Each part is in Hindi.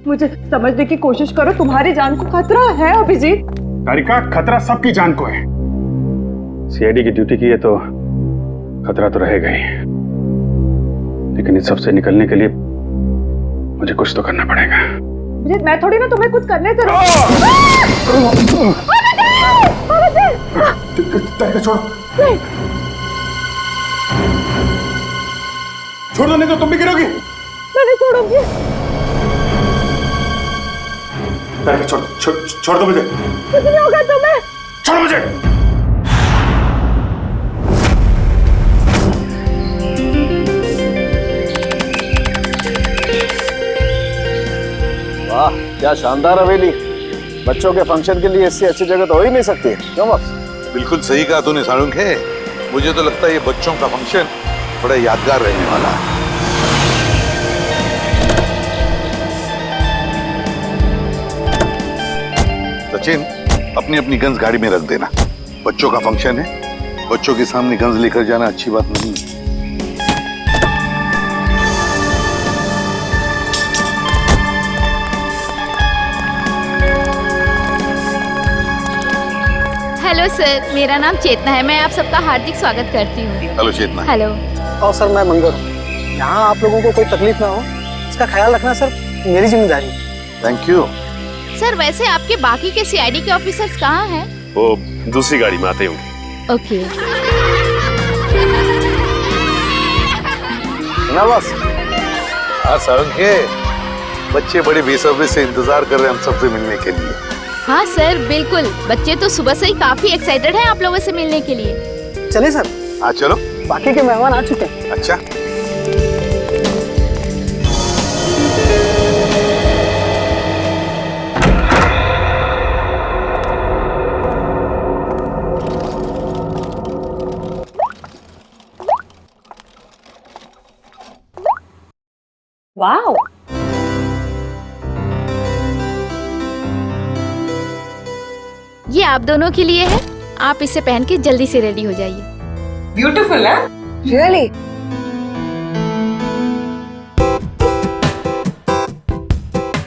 मुझे समझने की कोशिश करो, तुम्हारी जान को खतरा है अभिजीत। तारिका, खतरा सबकी जान को है। सीआईडी की ड्यूटी की है तो खतरा तो रहेगा ही, लेकिन इस सब से निकलने के लिए मुझे कुछ तो करना पड़ेगा। अभिजीत, मैं थोड़ी ना तुम्हें कुछ करने से तारिका छोड़ो, छोड़ दो, नहीं तो तुम भी गिरोगी। मैं नहीं छोड़ूंगी। तारिका छोड़ दो मुझे। कुछ नहीं होगा तुम्हें। छोड़ो मुझे। वाह, क्या शानदार हवेली। बच्चों के फंक्शन के लिए इससे अच्छी जगह तो हो ही नहीं सकती, क्यों बॉस? बिल्कुल सही कहा तूने साळुंख है। मुझे तो लगता है ये बच्चों का फंक्शन बड़ा यादगार रहने वाला है। सचिन, अपनी अपनी गन्स गाड़ी में रख देना। बच्चों का फंक्शन है, बच्चों के सामने गन्स लेकर जाना अच्छी बात नहीं है। हेलो सर, मेरा नाम चेतना है। मैं आप सबका हार्दिक स्वागत करती हूँ। हेलो चेतना। हेलो। और सर, मैं मंगल हूँ। यहाँ आप लोगों को कोई तकलीफ ना हो, इसका ख्याल रखना सर मेरी जिम्मेदारी है। Thank you. सर, वैसे आपके बाकी के सीआईडी के ऑफिसर्स कहाँ हैं? वो दूसरी गाड़ी में आते होंगे। ओके। ना बॉस? हाँ साळुंख है, बच्चे बड़े बेसब्री से इंतजार कर रहे हैं हम सबसे मिलने के लिए। हाँ सर, बिल्कुल। बच्चे तो सुबह से ही काफी एक्साइटेड हैं आप लोगों से मिलने के लिए। चलिए सर। हाँ चलो। बाकी के मेहमान आ चुके हैं। अच्छा। वाओ, ये आप दोनों के लिए है। आप इसे पहन के जल्दी से रेडी हो जाइए। ब्यूटीफुल है। रियली?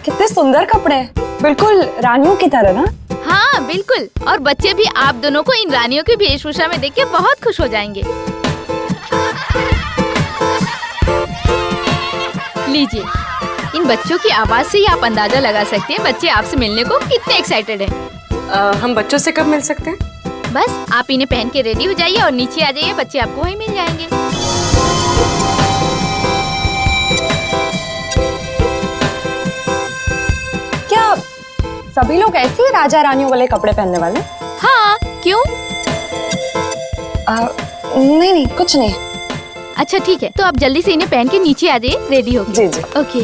कितने सुंदर कपड़े हैं, बिल्कुल रानियों की तरह ना। हाँ बिल्कुल, और बच्चे भी आप दोनों को इन रानियों की वेशभूषा में देख के बहुत खुश हो जाएंगे। लीजिए, इन बच्चों की आवाज से ही आप अंदाजा लगा सकते हैं बच्चे आपसे मिलने को कितने एक्साइटेड हैं। हम बच्चों से कब मिल सकते हैं? बस आप इन्हें पहन के रेडी हो जाइए और नीचे आ जाइए, बच्चे आपको वहीं मिल जाएंगे। क्या सभी लोग ऐसे ही राजा रानियों वाले कपड़े पहनने वाले? हाँ, क्यों? नहीं नहीं, कुछ नहीं। अच्छा ठीक है, तो आप जल्दी से इन्हें पहन के नीचे आ जाइए, रेडी हो। जी जी। ओके।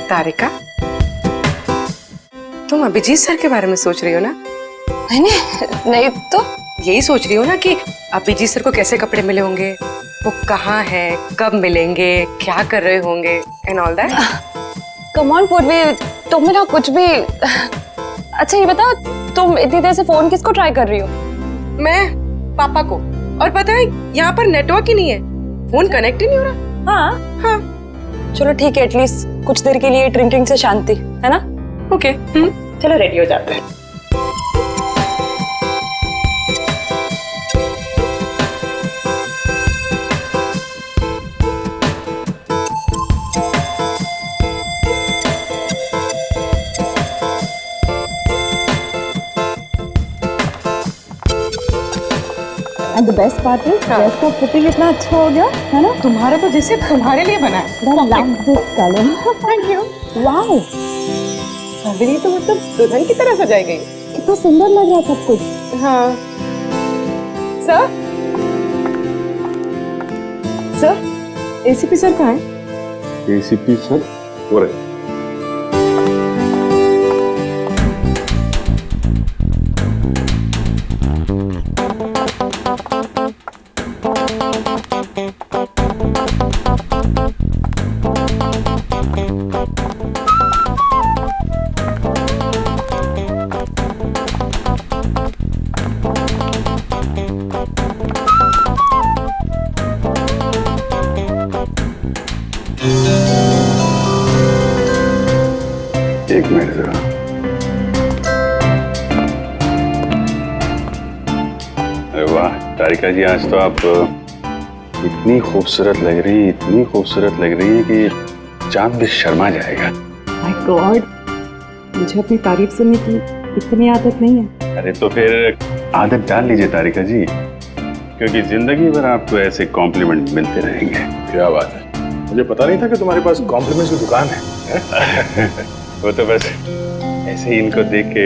तारिका, तुम अभिजीत सर के बारे में सोच रही हो ना? नहीं तो यही सोच रही हो ना कि अभिजीत सर को कैसे कपड़े मिले होंगे, वो कहाँ है, कब मिलेंगे, क्या कर रहे होंगे and all that. Come on पूर्वी, तुम ना कुछ भी। अच्छा ये बताओ, तुम इतनी देर से फोन किसको ट्राई कर रही हो? मैं पापा को, और पता है यहाँ पर नेटवर्क ही नहीं है, फोन कनेक्ट ही नहीं हो रहा। हाँ हाँ चलो ठीक है, एटलीस्ट कुछ देर के लिए ड्रिंकिंग से शांति है ना। ओके। चलो रेडी हो जाते हैं। And the best part is, dress का फिटिंग इतना अच्छा हो गया है ना। तुम्हारा तो जैसे तुम्हारे लिए बना है। I love this color. Thank you. Wow, अभी तो मतलब दुल्हन की तरह सजाई गई। कितना सुंदर लग रहा है सब कुछ। हाँ सर, सर एसीपी सर कहाँ है? एसीपी सर हो रहे। एक मिनट जरा। अरे वाह तारिका जी, आज तो आप इतनी खूबसूरत लग रही है, इतनी खूबसूरत लग रही है कि चांद भी शर्मा जाएगा। माय गॉड, मुझे अपनी तारीफ सुनने की इतनी आदत नहीं है। अरे तो फिर आदत डाल लीजिए तारिका जी, क्योंकि जिंदगी भर आपको ऐसे कॉम्प्लीमेंट मिलते रहेंगे। क्या बात है, मुझे पता नहीं था कि तुम्हारे पास कॉम्प्लीमेंट्स की दुकान है। वो तो बस ऐसे ही इनको देख के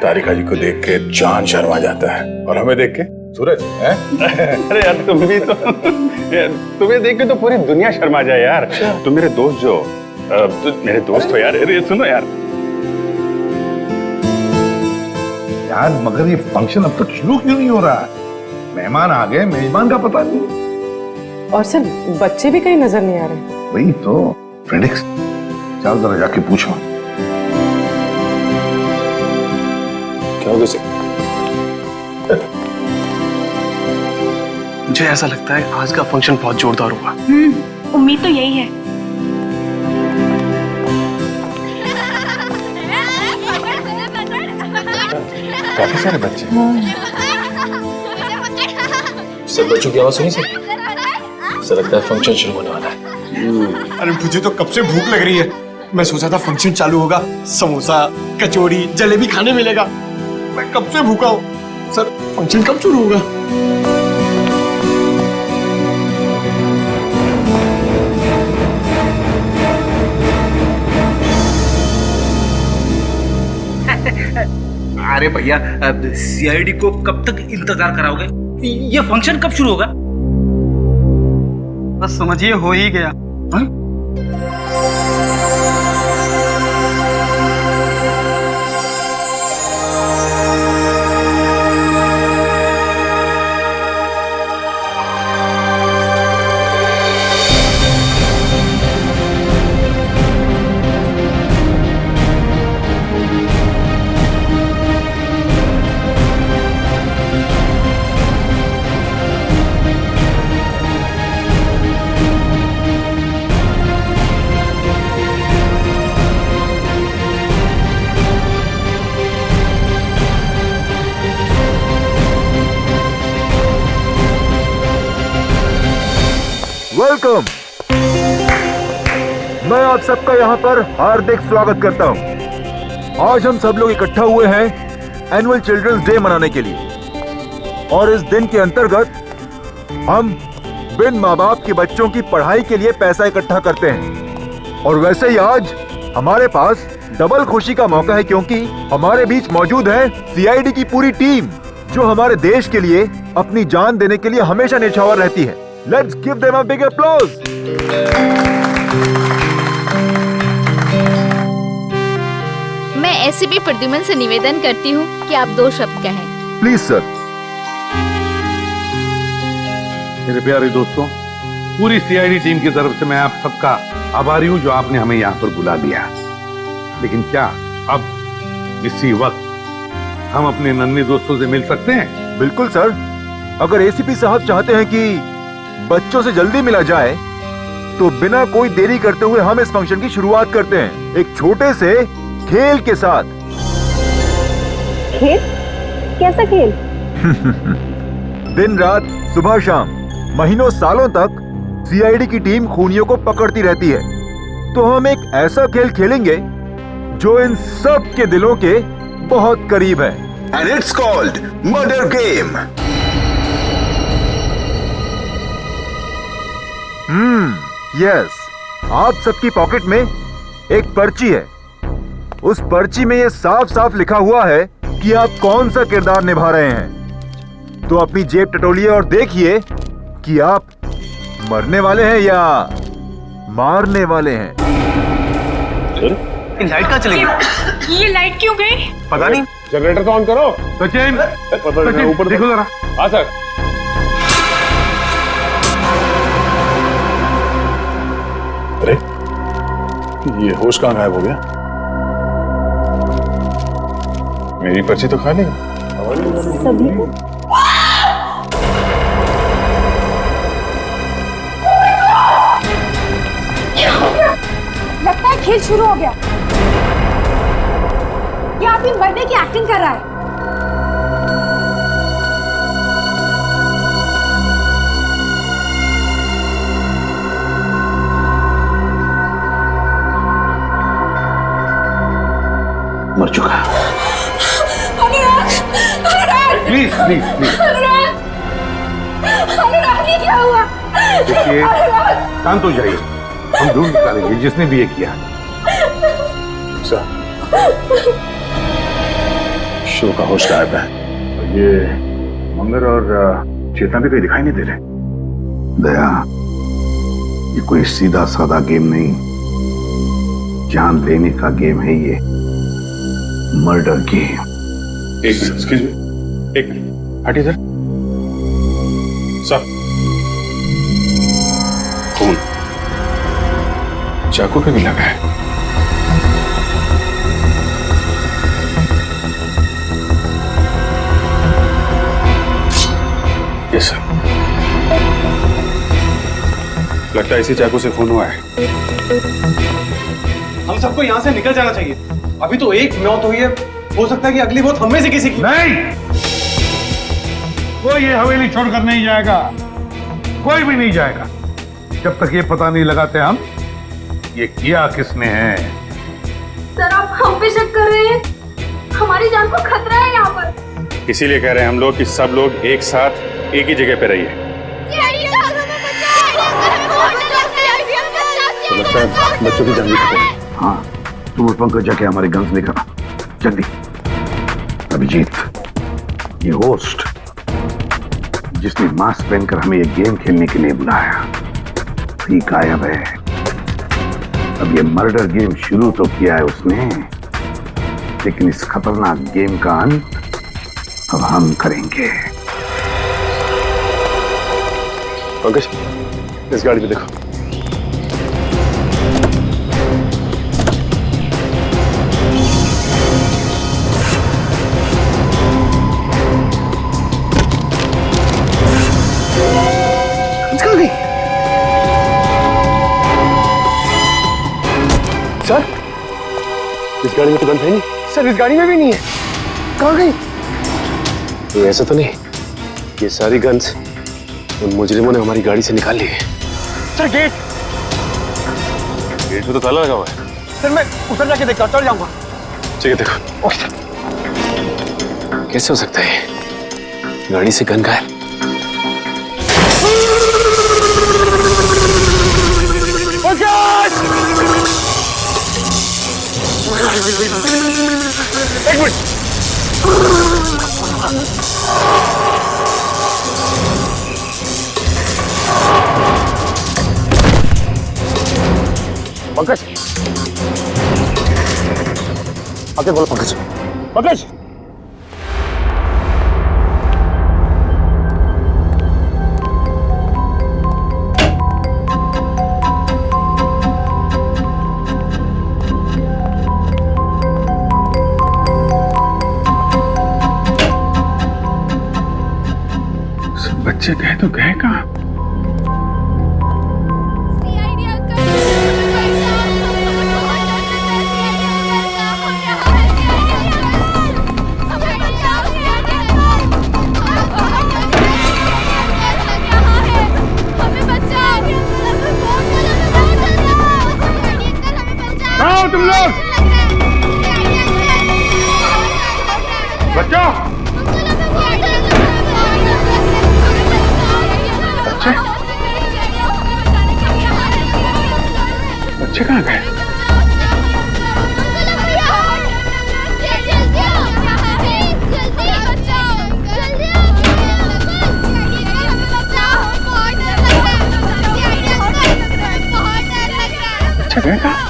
तारिका जी को देख के चांद शर्मा जाता है और हमें देख के सूरज है। अरे यार तुम भी तो तुम्हें देख के तो पूरी दुनिया शर्मा जाए यार। तुम मेरे दोस्त मेरे दोस्त हो यार। अरे सुनो यार मगर ये फंक्शन अब तक शुरू क्यों नहीं हो रहा है? मेहमान आ गए, मेजबान का पता नहीं। और सर बच्चे भी कहीं नजर नहीं आ रहे। वही तो फ्रेडिक्स, चल जरा जाके पूछो। क्या हो गया? मुझे ऐसा लगता है आज का फंक्शन बहुत जोरदार होगा। उम्मीद तो यही है। काफी सारे बच्चे। सब बच्चों की आवाज सुनी सर? ऐसा लगता है फंक्शन शुरू होने वाला है। अरे मुझे तो कब से भूख लग रही है। मैं सोचा था फंक्शन चालू होगा, समोसा कचौड़ी जलेबी खाने मिलेगा। मैं कब से भूखा हूँ। सर फंक्शन कब शुरू होगा? अरे भैया, सीआईडी को कब तक इंतजार कराओगे? ये फंक्शन कब शुरू होगा? बस समझिए हो ही गया। वेलकम। मैं आप सबका यहाँ पर हार्दिक स्वागत करता हूँ। आज हम सब लोग इकट्ठा हुए हैं एनुअल चिल्ड्रंस डे मनाने के लिए, और इस दिन के अंतर्गत हम बिन माँ बाप के बच्चों की पढ़ाई के लिए पैसा इकट्ठा करते हैं। और वैसे ही आज हमारे पास डबल खुशी का मौका है, क्योंकि हमारे बीच मौजूद है सीआईडी की पूरी टीम, जो हमारे देश के लिए अपनी जान देने के लिए हमेशा निछावर रहती है। Let's give them a big applause. मैं एसीपी प्रद्युमन से निवेदन करती हूँ कि आप 2 शब्द कहें। Please sir. मेरे प्यारे दोस्तों, पूरी सीआईडी टीम की तरफ से मैं आप सबका आभारी हूँ जो आपने हमें यहाँ पर बुला दिया। लेकिन क्या अब इसी वक्त हम अपने नन्हे दोस्तों से मिल सकते हैं? बिल्कुल सर। अगर एसीपी साहब चाहते हैं कि बच्चों से जल्दी मिला जाए, तो बिना कोई देरी करते हुए हम इस फंक्शन की शुरुआत करते हैं एक छोटे से खेल के साथ। खेल? कैसा खेल? दिन रात सुबह शाम महीनों सालों तक सीआईडी की टीम खूनियों को पकड़ती रहती है, तो हम एक ऐसा खेल खेलेंगे जो इन सब के दिलों के बहुत करीब है। And it's called Murder Game. Yes. आप सबकी पॉकेट में एक पर्ची है। उस पर्ची में ये साफ साफ लिखा हुआ है कि आप कौन सा किरदार निभा रहे हैं। तो अपनी जेब टटोलिए और देखिए कि आप मरने वाले हैं या मारने वाले हैं। लाइट कहाँ चली गई? ये लाइट क्यों गई? पता नहीं। जनरेटर तो ऑन करो। सचिन, ऊपर देखो जरा। हाँ सर। अरे ये होश कहाँ गायब हो गया? मेरी पर्ची तो खाली है। सभी को लगता है खेल शुरू हो गया। अभी मरने की एक्टिंग कर रहा है। मर चुका। प्लीज प्लीज प्लीज ये क्या हुआ? देखिए, शांत हो जाइए, हम ढूंढ निकालेंगे जिसने भी ये किया। सर, शो का होश गायब है। ये मंगर और चेतना भी कहीं दिखाई नहीं दे रहे। दया, ये कोई सीधा साधा गेम नहीं, जान लेने का गेम है ये, मर्डर गेम। एक मिनट, एक्सक्यूज मी, एक मिनट, हटिए सर। खून चाकू पे भी लगा है। यस सर, लगता है इसी चाकू से खून हुआ है। हम सबको यहाँ से निकल जाना चाहिए। अभी तो एक मौत हुई है, हो सकता है कि अगली मौत हम में से किसी की। नहीं, कोई ये हवेली छोड़कर नहीं जाएगा, कोई भी नहीं जाएगा जब तक ये पता नहीं लगाते हम ये किया किसने है। सर आप हम पे शक कर रहे हैं? हमारी जान को खतरा है यहाँ पर। इसीलिए कह रहे हैं हम लोग कि सब लोग एक साथ एक ही जगह पे रहिए। तो लगता है बच्चों की जान भी खतरे में। हाँ, तुम उस पंकज जाके हमारे गन्स लेकर आओ जल्दी। अभिजीत, ये होस्ट जिसने मास्क पहनकर हमें ये गेम खेलने के लिए बुलाया, भी गायब है। अब ये मर्डर गेम शुरू तो किया है उसने, लेकिन इस खतरनाक गेम का अंत अब हम करेंगे। पंकज, इस गाड़ी पे देखो। सर, इस गाड़ी में तो गन है नहीं। सर, इस गाड़ी में भी नहीं है। कहाँ गई? तो ऐसा तो नहीं ये सारी गन्स उन मुजरिमों ने हमारी गाड़ी से निकाल ली है। सर गेट में तो ताला लगा हुआ है। सर, मैं उधर जाके देखता हूँ, चल जाऊंगा। ठीक है, देखो। Okay sir. कैसे हो सकता है गाड़ी से गन गायब? एक मिनट। पंकज, आगे बोलो। पंकज, पंकज। बच्चे गए तो गए कहाँ? तुम लोग बच्चों, बच्चे कहाँ गए? बच्चे गए कहाँ?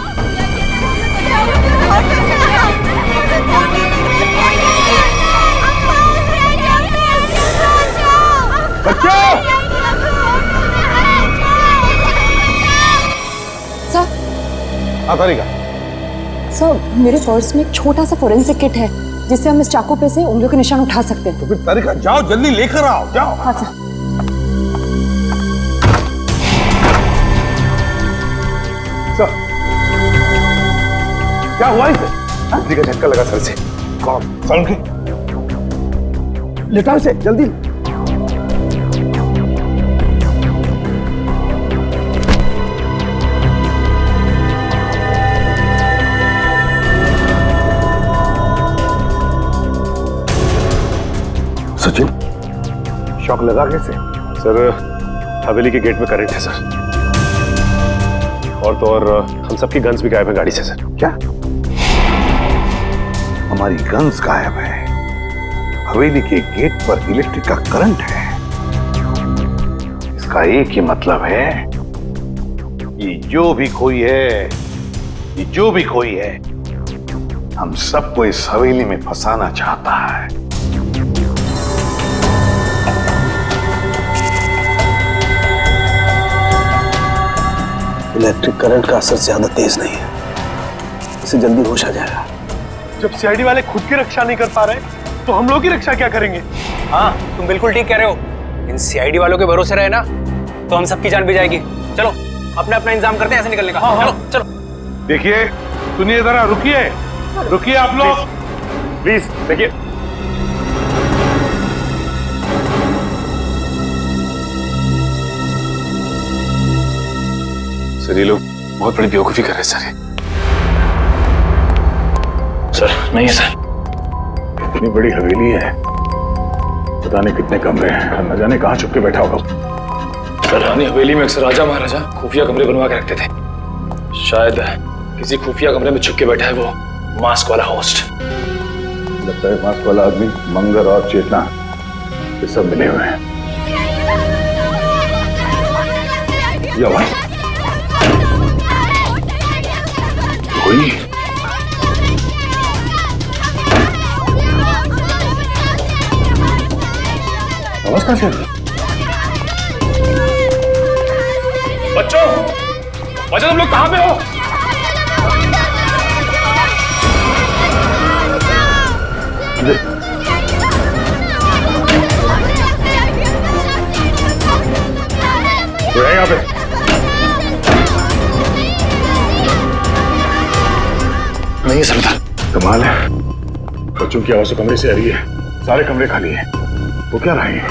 सर, मेरे पर्स में एक छोटा सा फोरेंसिक किट है जिससे हम इस चाकू पे से उंगलियों के निशान उठा सकते हैं। तो फिर तारिका जाओ, जल्दी लेकर आओ, जाओ। हाँ सर। सर, क्या हुआ इसे? बिजली का झटका लगा सर से। सालू के लेटा उसे जल्दी। सचिन, शॉक लगा कैसे? सर हवेली के गेट में करंट है सर, और तो और हम सबकी गन्स भी गायब है गाड़ी से सर। क्या हमारी गन्स गायब है? हवेली के गेट पर इलेक्ट्रिक का करंट है। इसका एक ही मतलब है कि जो भी कोई है, ये जो भी कोई है, हम सबको इस हवेली में फंसाना चाहता है। इलेक्ट्रिक करंट का असर ज्यादा तेज नहीं है, इसे जल्दी होश आ जाएगा। जब सीआईडी वाले खुद की रक्षा नहीं कर पा रहे तो हम लोग की रक्षा क्या करेंगे? हाँ, तुम बिल्कुल ठीक कह रहे हो। इन सीआईडी वालों के भरोसे रहे ना तो हम सबकी जान भी जाएगी। चलो अपने अपना इंतजाम करते हैं ऐसे निकलने का। चलो चलो। देखिए, सुनिए जरा, रुकिए रुकिए आप लोग, प्लीज देखिए। सर ये लोग बहुत बड़ी बेवकूफी कर रहे हैं सर। सर नहीं सर, इतनी बड़ी हवेली है, पता नहीं कितने कमरे हैं, न जाने कहाँ छुप के बैठा होगा। सर रानी हवेली में अक्सर राजा महाराजा खुफिया कमरे बनवा के रखते थे। शायद किसी खुफिया कमरे में छुप के बैठा है वो मास्क वाला होस्ट। लगता है मास्क वाला आदमी मंगर और चेतना ये सब मिले हुए हैं। ये आवाज कोई नहीं। आवाज कहां से आ रही है? बच्चों, बच्चों तुम लोग कहां पे हो? कोई है यहाँ पे? नहीं सरदार। कमाल है, बच्चों की आवाज तो कमरे से आ रही है, सारे कमरे खाली हैं। वो क्या रहे हैं?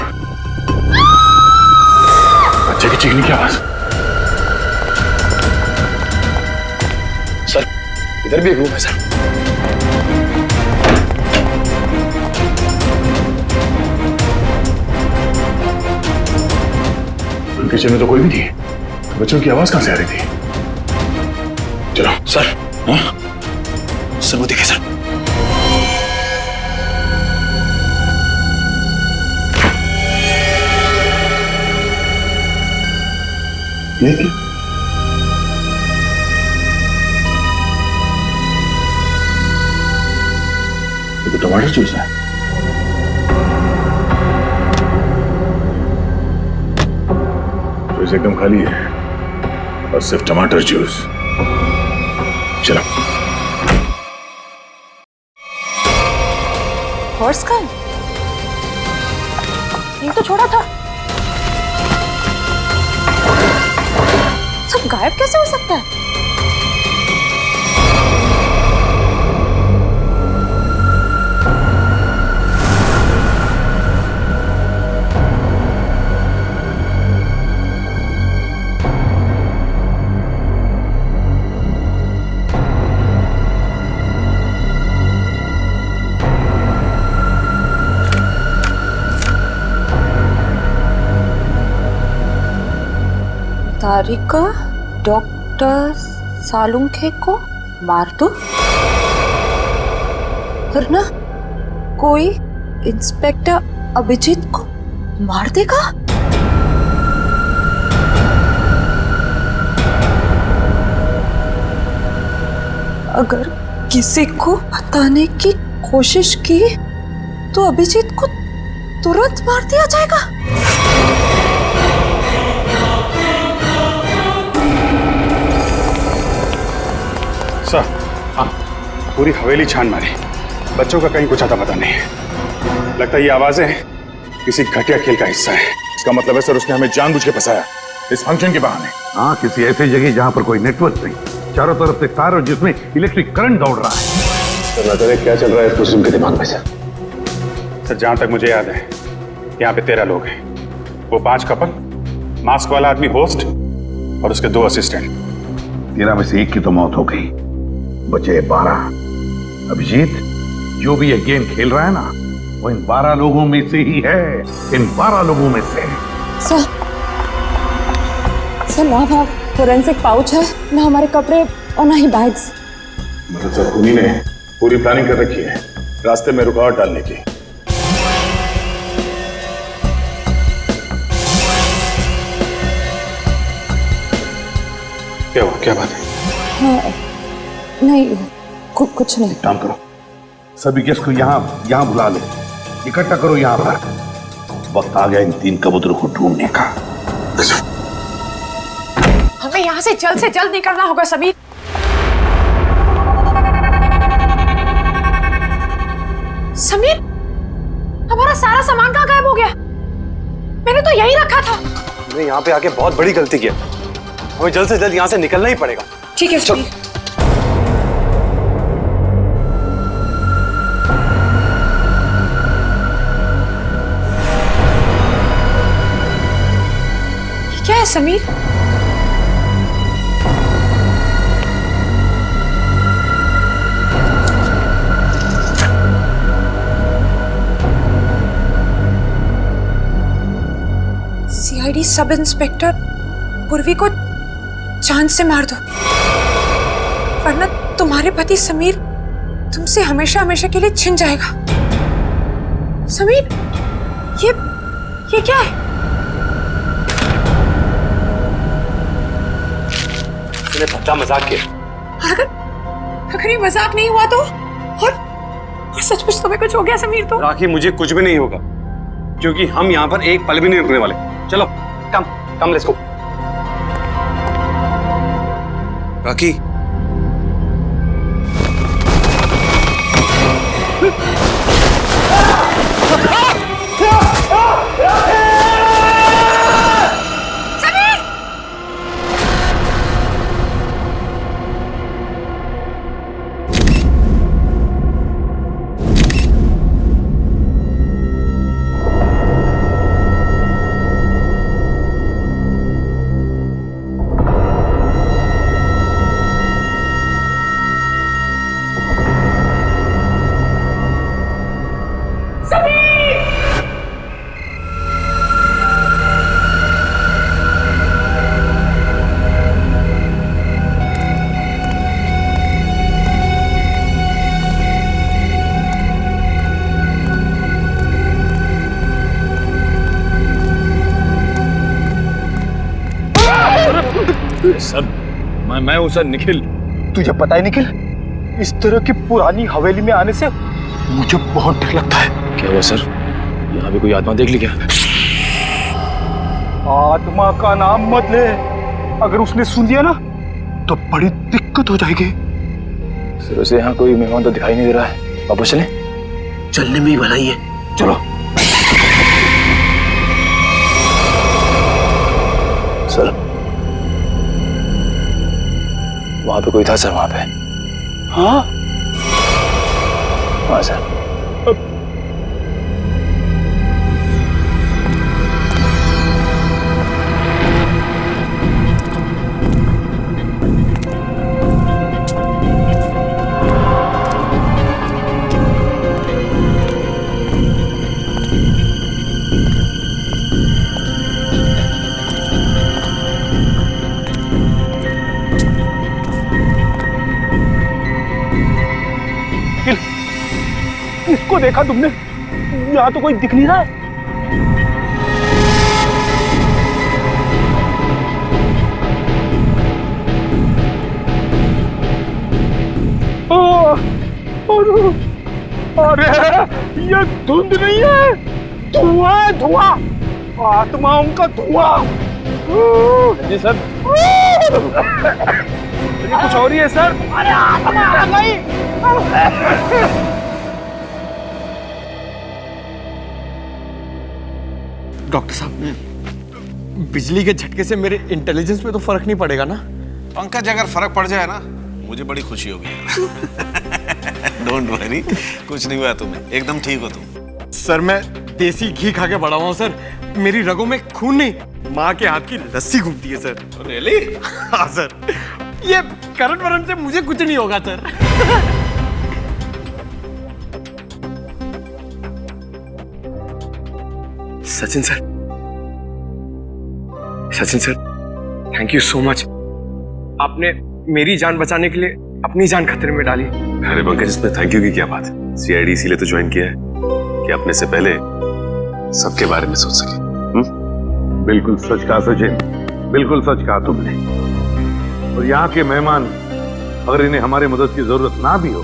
बच्चे की चीखने की आवाज। सर इधर भी एक रूम है सर। किचन में तो कोई भी नहीं, बच्चों की आवाज कहां से आ रही थी? चलो सर। हाँ? सर वो दिखे सर। ये क्या? ये तो टमाटर जूस है। जूस एकदम खाली है और सिर्फ टमाटर जूस। चलो। हॉर्स का ये तो छोड़ा था, सब गायब कैसे हो सकता है? तारिका डॉक्टर सालुंखे को मार दो, वरना कोई इंस्पेक्टर अभिजीत को मार देगा। अगर किसी को बताने की कोशिश की तो अभिजीत को तुरंत मार दिया जाएगा। सर, हाँ, पूरी हवेली छान मारी, बच्चों का कहीं कुछ आता पता नहीं है। लगता है ये आवाजें किसी घटिया खेल का हिस्सा है। इसका मतलब है सर उसने हमें जानबूझ के फंसाया इस फंक्शन के बहाने। हाँ, किसी ऐसी जगह जहां पर कोई नेटवर्क नहीं, चारों तरफ से तार और जिसमें इलेक्ट्रिक करंट दौड़ रहा है। तो न जाने क्या चल रहा है इस मुस्लिम के दिमाग में से। सर जहां तक मुझे याद है यहाँ पे 13 लोग हैं। वो 5 कपल, मास्क वाला आदमी होस्ट और उसके 2 असिस्टेंट। 13 में से 1 की तो मौत हो गई, बचे 12। अभिजीत, जो भी ये गेम खेल रहा है ना, वो इन 12 लोगों में से ही है। इन 12 लोगों में से। सर ना वहाँ फोरेंसिक पाउच है, ना हमारे कपड़े और ना ही बैग्स। मतलब सर खूनी ने पूरी प्लानिंग कर रखी है रास्ते में रुकावट डालने की। क्या हुआ, क्या बात है? हाँ, नहीं कुछ नहीं। काम करो, सभी गेस्ट को यहाँ बुला ले, इकट्ठा करो यहाँ पर। वक्त आ गया इन 3 कबूतरों को ढूंढने का। हमें यहाँ से जल्द निकलना होगा समीर। समीर, हमारा सारा सामान कहाँ गायब हो गया? मैंने तो यही रखा था। हमने यहाँ पे आके बहुत बड़ी गलती की है, हमें जल्द से जल्द यहाँ से निकलना ही पड़ेगा। ठीक है समीर। ये क्या है समीर? सीआईडी सब इंस्पेक्टर पूर्वी को जान से मार दो, वरना तुम्हारे पति समीर तुमसे हमेशा हमेशा के लिए छिन जाएगा। समीर, ये क्या है? तूने पक्का मजाक किया। अगर ये मजाक नहीं हुआ तो और सचमुच तुम्हें कुछ हो गया समीर तो? राखी, मुझे कुछ भी नहीं होगा, क्योंकि हम यहाँ पर एक पल भी नहीं रुकने वाले। चलो come let's go. Rakhi, sir मैं हूँ सर, निखिल। तुझे पता है निखिल, इस तरह की पुरानी हवेली में आने से मुझे बहुत डर लगता है। क्या हुआ सर? यहाँ भी कोई आत्मा देख ली क्या? आत्मा का नाम मत ले, अगर उसने सुन लिया ना तो बड़ी दिक्कत हो जाएगी। सर उसे यहाँ कोई मेहमान तो दिखाई नहीं दे रहा है, वापस चलें? चलने में ही भलाई है, चलो। सर वहां पे कोई था सर, वहां पे। हाँ हाँ सर। इसको देखा तुमने? यहाँ तो कोई दिख नहीं रहा है। अरे ये धुंध नहीं है, धुआं है, धुआं, आत्माओं का धुआं। जी सर। ये कुछ और ही है सर। अरे आत्मा आ गई। डॉक्टर साहब, बिजली के झटके से मेरे इंटेलिजेंस में तो फर्क नहीं पड़ेगा ना? पंकज, अगर फर्क पड़ जाए ना मुझे बड़ी खुशी होगी। डोंट वरी, कुछ नहीं हुआ तुम्हें, एकदम ठीक हो तुम। सर मैं देसी घी खा के बड़ा हुआ हूँ सर, मेरी रगों में खून नहीं, माँ के हाथ की लस्सी घूमती है सर। रियली? हाँ सर, ये करण वरण से मुझे कुछ नहीं होगा sir. Sachin sir, Sachin sir, thank you so much. आपने मेरी जान बचाने के लिए अपनी जान खतरे में डाली। अरे पंकज, इसमें थैंक यू की क्या बात है? सीआईडी इसीलिए तो ज्वाइन किया है कि अपने से पहले सबके बारे में सोच सके। बिल्कुल सच कहा सचिन, बिल्कुल सच कहा तुमने। और यहाँ के मेहमान अगर इन्हें हमारी मदद की जरूरत ना भी हो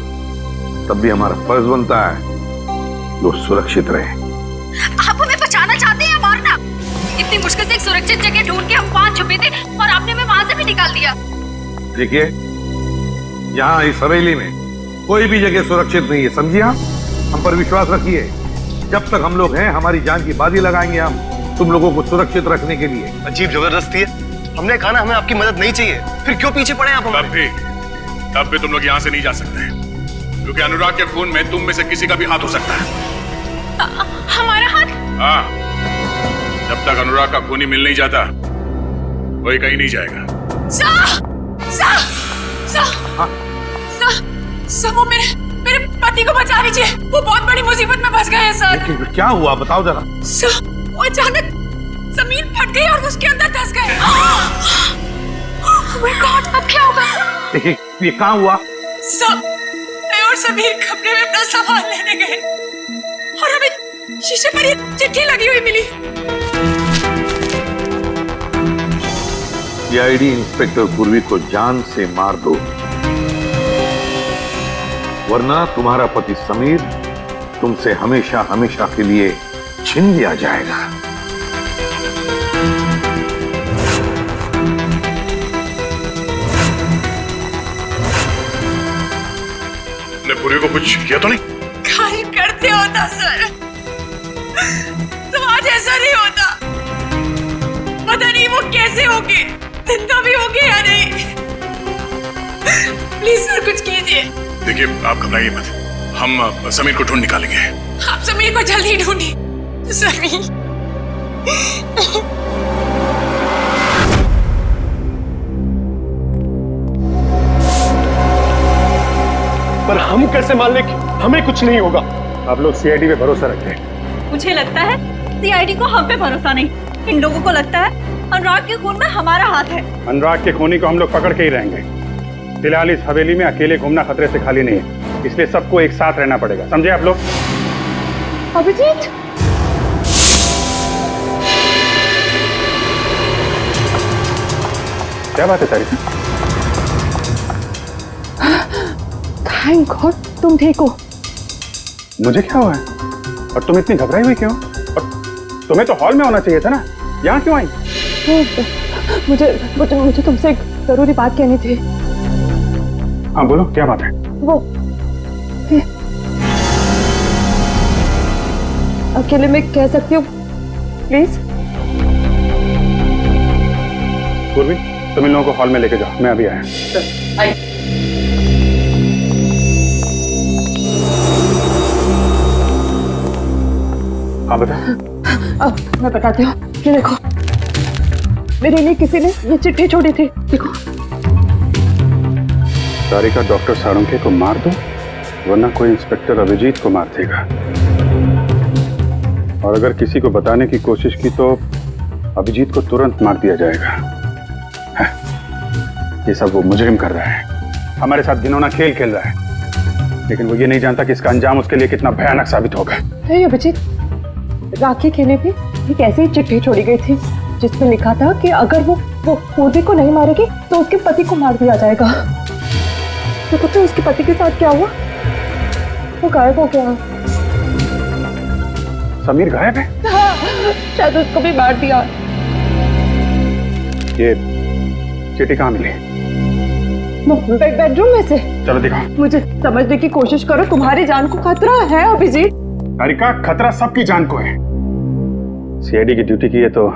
तब भी हमारा फर्ज बनता है वो सुरक्षित रहे। आप हमें बचाना चाहते हैं या मारना? इतनी मुश्किल से एक सुरक्षित जगह ढूंढ के हम वहां छुपे थे और आपने हमें वहां से भी निकाल दिया। देखिए, यहाँ इस हवेली में कोई भी जगह सुरक्षित नहीं है, समझिए आप? हम पर विश्वास रखिए, जब तक हम लोग हैं हमारी जान की बाजी लगाएंगे हम तुम लोगों को सुरक्षित रखने के लिए। अजीब जबरदस्ती है, हमने कहा ना हमें आपकी मदद नहीं चाहिए, फिर क्यों पीछे पड़े आप हमारे? तब भी तुम लोग यहाँ से नहीं जा सकते, क्योंकि अनुराग के खून में तुम में से किसी का भी हाथ हो सकता है। हमारा हाथ? हाँ, जब तक अनुराग का खून ही मिल नहीं जाता कोई कहीं नहीं जाएगा। वो मेरे पति को बचा लीजिए, वो बहुत बड़ी मुसीबत में फंस गए हैं सर। लेकिन क्या हुआ बताओ जरा। सर, वो अचानक जमीन फट गई और उसके अंदर धंस गए। Oh my God, अब क्या होगा? ये कहाँ हुआ? सर, मैं और समीर कमरे में अपना सामान लेने गए और हमें शीशे पर ये चिट्ठी लगी हुई मिली। सीआईडी इंस्पेक्टर पूर्वी को जान से मार दो, वरना तुम्हारा पति समीर तुमसे हमेशा हमेशा के लिए छीन लिया जाएगा। तुमने पूर्वी को कुछ किया तो नहीं? काहे करते होता सर, तो आज ऐसा नहीं होता। पता नहीं वो कैसे होगे, जिंदा भी होगे या नहीं। प्लीज सर कुछ कीजिए। देखिए, आप घबराइए मत, हम समीर को ढूंढ निकालेंगे। आप समीर को जल्दी ढूंढिए। समीर, पर हम कैसे मान लें कि हमें कुछ नहीं होगा? आप लोग सीआईडी पे भरोसा रखते हैं। मुझे लगता है सीआईडी को हम पे भरोसा नहीं, इन लोगों को लगता है अनुराग के खून में हमारा हाथ है। अनुराग के खूनी को हम लोग पकड़ के ही रहेंगे। फिलहाल इस हवेली में अकेले घूमना खतरे से खाली नहीं है, इसलिए सबको एक साथ रहना पड़ेगा, समझे आप लोग? अभिजीत, क्या बात है तारीफ? थैंक गॉड तुम ठीक हो। मुझे क्या हुआ है? और तुम इतनी घबराई हुई क्यों? और तुम्हें तो हॉल में होना चाहिए था ना, यहाँ क्यों आई? मुझे तुमसे एक जरूरी बात कहनी थी। हाँ बोलो, क्या बात है? वो अकेले में कह सकती हूँ प्लीज? पूर्वी, तुम इन लोगों को हॉल में लेके जाओ, मैं अभी आया। हाँ बता। अब मैं बताती हूँ, ये देखो मेरे लिए किसी ने ये चिट्ठी छोड़ी थी, देखो। सारिका डॉक्टर साळुंखे को मार दो, वरना कोई इंस्पेक्टर अभिजीत को मार देगा। और अगर किसी को बताने की कोशिश की तो अभिजीत को तुरंत मार दिया जाएगा। ये सब वो मुजरिम कर रहा है, हमारे साथ घिनौना खेल खेल रहा है, लेकिन वो ये नहीं जानता कि इसका अंजाम उसके लिए कितना भयानक साबित होगा। नहीं अभिजीत, राखी के लिए भी एक ऐसी चिट्ठी छोड़ी गई थी जिसमें लिखा था कि अगर वो पूर्वी को नहीं मारेगी तो उसके पति को मार दिया जाएगा। तो पता है उसके पति के साथ क्या हुआ? वो गायब हो गया। समीर गायब है? हाँ, शायद उसको भी मार दिया। ये चिट्ठी कहाँ मिली? बेडरूम में से। चलो दिखाओ। मुझे समझने की कोशिश करो, तुम्हारी जान को खतरा है अभिजीत। तारिका, खतरा सबकी जान को है। सीआईडी की ड्यूटी की है तो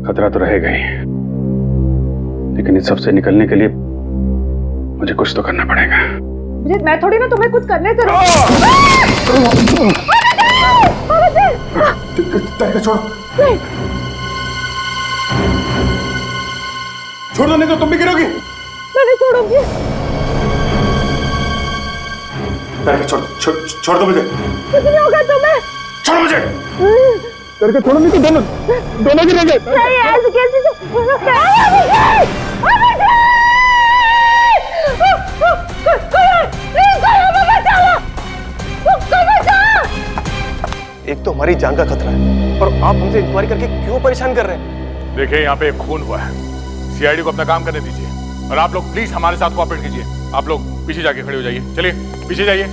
खतरा तो रहेगा ही, लेकिन इस सब से निकलने के लिए मुझे कुछ तो करना पड़ेगा। अभिजीत मैं थोड़ी ना तुम्हें कुछ करने से छोड़ो छोड़ दो, नहीं तो तुम भी गिरोगी। मैं नहीं छोड़ूंगी। छोड़ दो मुझे। कुछ नहीं होगा तुम्हें। छोड़ो मुझे। करके छोड़ो, नहीं तो दोनों गिरेंगे। नहीं ऐसे कैसे एक तो हमारी जान का खतरा है और आप हमसे इंक्वायरी करके क्यों परेशान कर रहे हैं? देखिए यहाँ पे एक खून हुआ है, सीआईडी को अपना काम करने दीजिए और आप लोग प्लीज हमारे साथ कोऑपरेट कीजिए। आप लोग पीछे जाके खड़े हो जाइए, चलिए पीछे जाइए।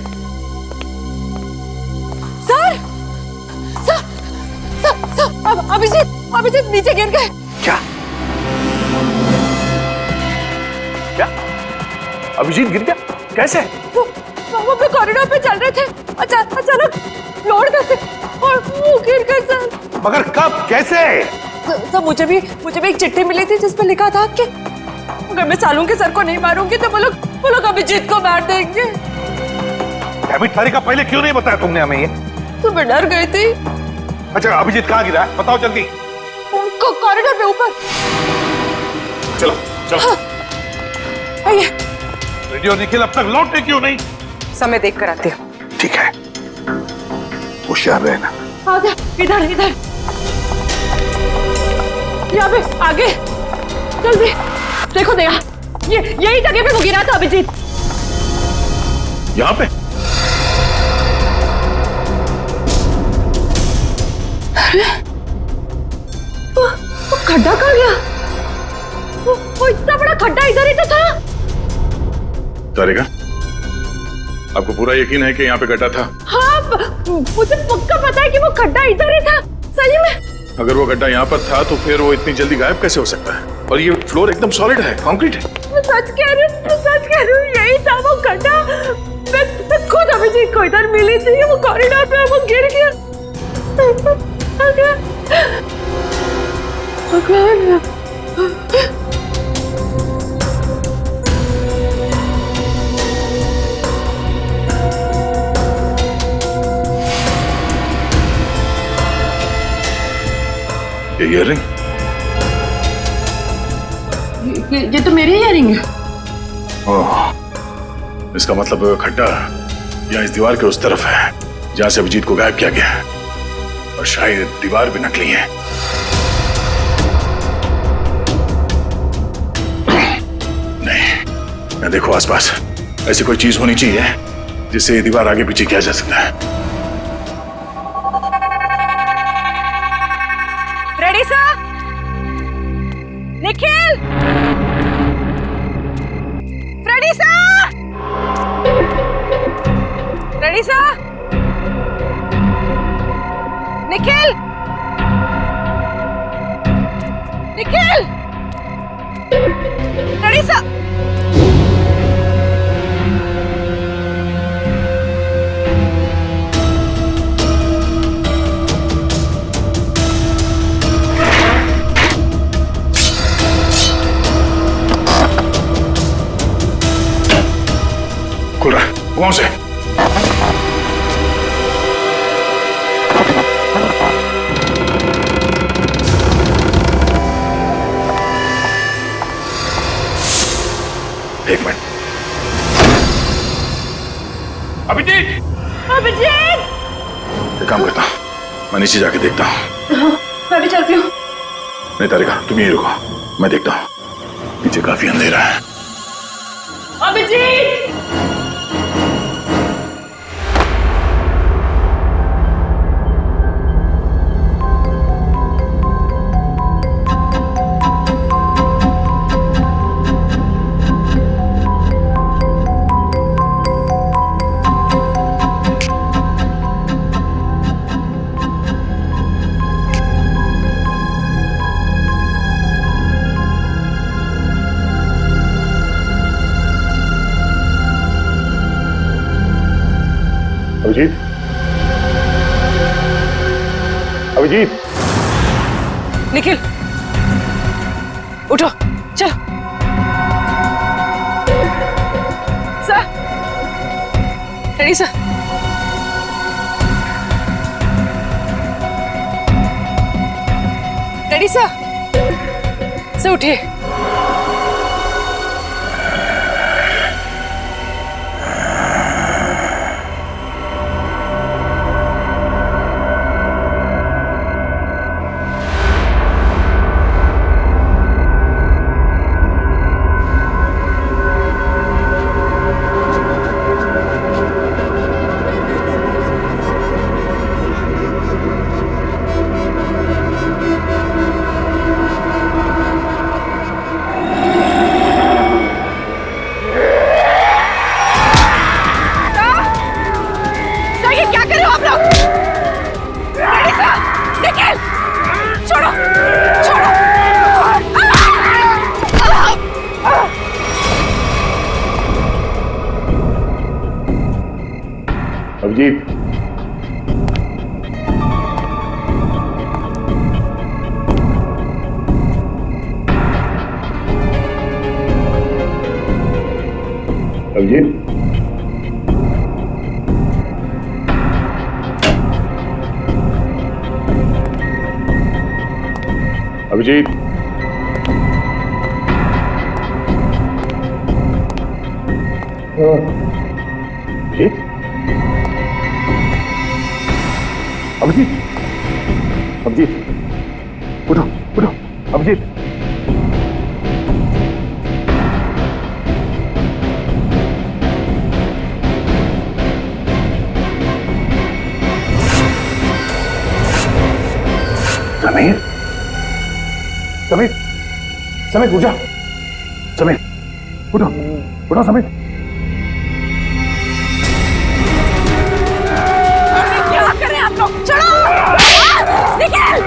Sir sir sir sir Abhijit नीचे गिर गए। क्या क्या अभिजीत गिर गया? कैसे? वो अपने कॉरिडोर पे चल रहे थे, अचानक लोड करते और वो गिर गए सर। मगर कब, कैसे? सर मुझे भी एक चिट्ठी मिली थी जिसमें लिखा था कि अगर मैं सालू के सर को नहीं मारूंगी तो वो लोग अभिजीत को मार देंगे। तारिका पहले क्यों नहीं बताया तुमने हमें ये? तो मैं डर गई थी। अच्छा अभिजीत कहाँ गिरा है बताओ जल्दी। कॉरिडोर पे ऊपर। चलो चलो। हाँ। आइए। रेडियो निखिल अब तक लौटे क्यों नहीं? समय देख कर आते हो। ठीक है, होशियार रहना। आगे इधर यहाँ पे आगे जल्दी देखो दया, यही जगह पे वो गिरा था अभिजीत। यहाँ पे? अरे वो खड्डा कहाँ गया? वो इतना बड़ा खड्डा इधर ही तो था। तारिका आपको पूरा यकीन है कि यहाँ पे गड्ढा था? हाँ मुझे पक्का पता है कि वो खड्डा इधर ही था, सही में। अगर वो गड्ढा यहाँ पर था तो फिर वो इतनी जल्दी गायब कैसे हो सकता है? और ये फ्लोर एकदम सॉलिड है, कंक्रीट है। मैं सच कह रही हूँ यही था वो गड्ढा। मैं खुद अभिजीत को इधर मिली थी, वो कॉरिडोर पे वो गिर गया। ये ईयररिंग? ये तो मेरी ईयररिंग है। ओह, इसका मतलब खड्डा यहाँ इस दीवार के उस तरफ है जहां से अभिजीत को गायब किया गया है, और शायद दीवार भी नकली है। नहीं, मैं देखो आसपास ऐसी कोई चीज होनी चाहिए जिससे ये दीवार आगे पीछे किया जा सकता है। Ready sir? Nikhil! Ready sir? Ready sir? Nikhil! Nikhil! Ready sir? खुल रहा है, कौन से? एक मिनट। अभिजीत! अभिजीत! एक काम करता हूं, मैं नीचे जाके देखता हूं। मैं भी चलती हूँ। नहीं तारिका तुम यहीं रुको, मैं देखता हूं। नीचे काफी अंधेरा है। अभिजीत! अभिजीत? अभिजीत! निखिल उठो, चलो। Sir ready sir. Ready sir उठिए। अभिजीत, अभिजीत, अभिजीत, अभिजीत, अभिजीत, अभिजीत, उठो उठो, अभिजीत। समीर, समीर, समीर उठ जा, समीर उठो उठो समीर। क्या कर रहे हैं आप लोग? चलो निकल।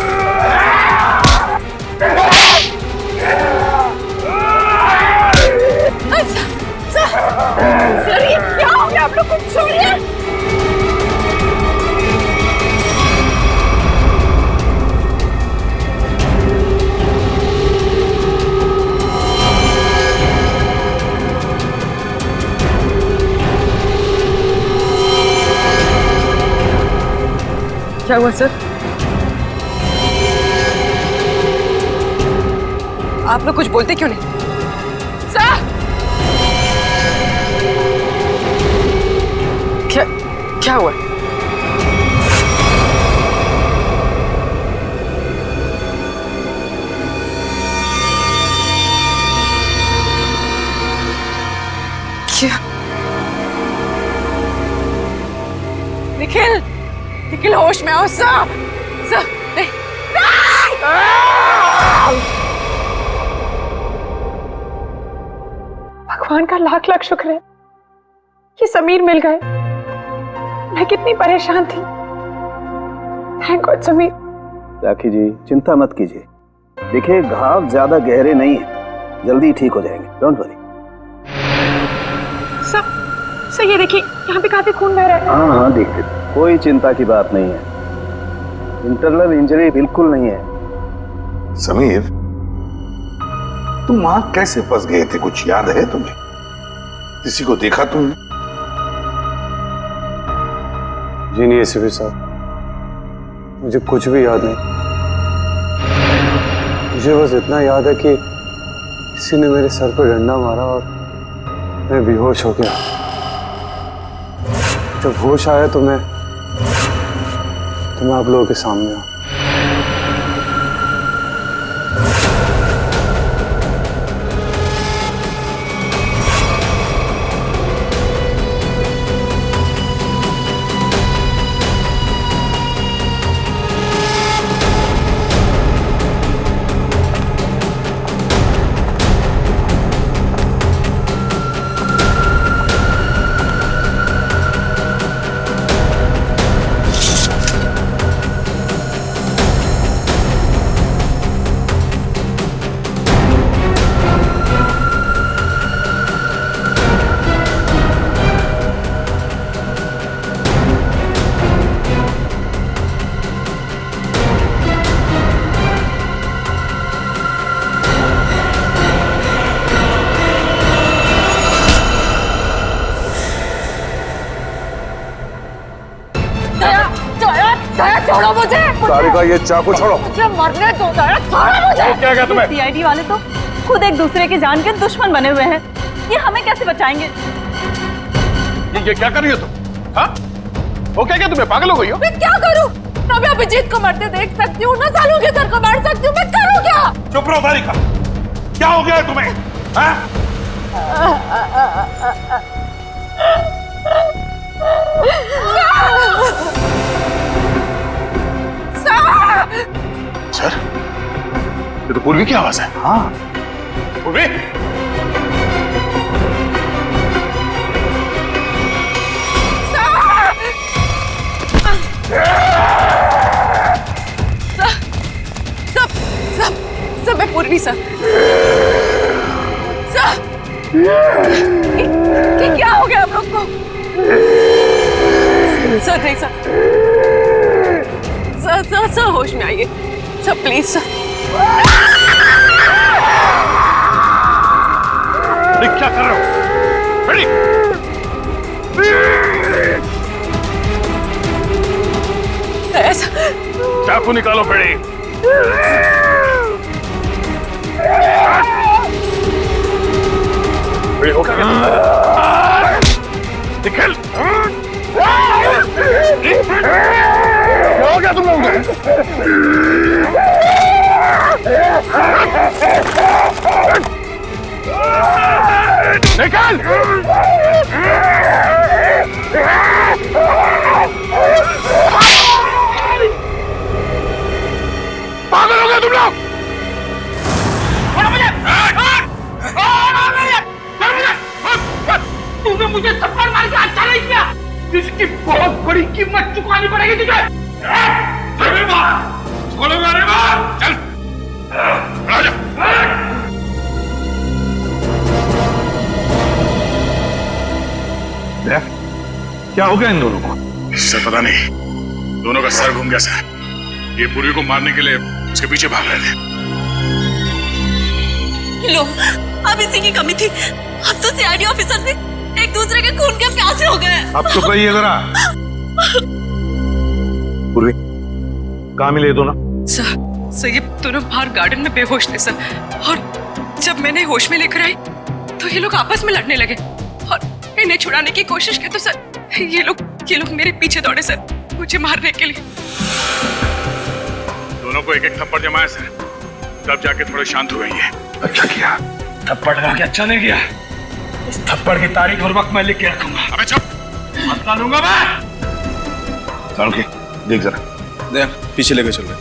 सर ये क्या हो गया आप लोग को? छोड़िए। क्या हुआ सर? आप लोग कुछ बोलते क्यों नहीं? सर क्या हुआ? क्या? निखिल, निखिल होश में आओ। सर नहीं। भगवान का लाख लाख शुक्र है कि समीर मिल गए। मैं कितनी परेशान थी। Thank god Sameer. राखी जी चिंता मत कीजिए, देखिए घाव ज्यादा गहरे नहीं है, जल्दी ठीक हो जाएंगे, डोंट वरी। सर ये देखिए यहाँ पे काफी खून बह रहा है। हाँ हाँ देखते, कोई चिंता की बात नहीं है, इंटरनल इंजरी बिल्कुल नहीं है। समीर, तुम वहां कैसे फंस गए थे, कुछ याद है तुम्हें? किसी को देखा तुमने? जी नहीं एसीपी साहब, मुझे कुछ भी याद नहीं। मुझे बस इतना याद है कि किसी ने मेरे सर पर डंडा मारा और मैं बेहोश हो गया। जब होश आया तो मैं आप लोगों के सामने हूं। छोड़ो मुझे। सारिका ये चाकू छोड़ो। मुझे मरने दो, छोड़ो मुझे। क्या कहा तुम्हें? सीआईडी वाले तो खुद एक दूसरे के जान के दुश्मन बने हुए हैं, ये हमें कैसे बचाएंगे? ये क्या कर रही हो तुम? हाँ? वो क्या तुम्हें पागल हो गई हो? मैं क्या करूं? ना मैं अभिजीत को मरते देख सकती हूँ, ना सालू के सर को मार सकती हूँ, मैं करूँ क्या? चुप रहो सारिका, क्या हो गया है तुम्हें? हाँ? सर, ये तो पूर्वी की आवाज है। हाँ, पूर्वी। सब मैं पूर्वी सर। ये क्या हो गया हम लोग को? सर नहीं सर होश में आइए सर, प्लीज सर। क्या कर रहे हो? रेडी? चाकू निकालो बेड़ी। हो गया निकल। क्या हो गया तुम लोगों को? निकल। पागल हो गए तुम लोग? तूने मुझे थप्पड़ मार के अच्छा नहीं किया, इसकी बहुत बड़ी कीमत चुकानी पड़ेगी तुझे। चल क्या हो गया इन दोनों को? सर पता नहीं, दोनों का सर घूम गया सर। ये पूर्वी को मारने के लिए उसके पीछे भाग रहे थे। लो, अब इसी की कमी थी। अब तो सीआईडी ऑफिसर से एक दूसरे के खून के प्यासे हो गए। अब तो कहिए जरा। पूर्वी, कहाँ मिले दोनों? सर ये दोनों बाहर गार्डन में बेहोश थे सर, और जब मैंने होश में लेकर आई तो ये लोग आपस में लड़ने लगे और इन्हें छुड़ाने की कोशिश की तो सर ये लोग मेरे पीछे दौड़े सर, मुझे मारने के लिए। दोनों को एक एक थप्पड़ जमाया सर, तब जाके थोड़े शांत हो गई है। अच्छा किया, थप्पड़ लगा के अच्छा नहीं किया। इस थप्पड़ की तारीख और वक्त मैं लिख के रखूंगा। अबे चुप, मत डालूंगा मैं। चल के देख जरा, देख पीछे लेके चल रहे।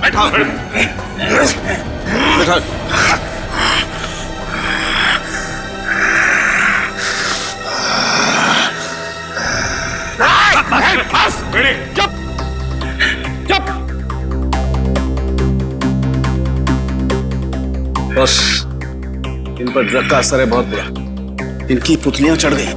बैठा बैठा। चुप चुप। बस इन पर ड्रग का असर है बहुत बुरा, इनकी पुतलियां चढ़ गई।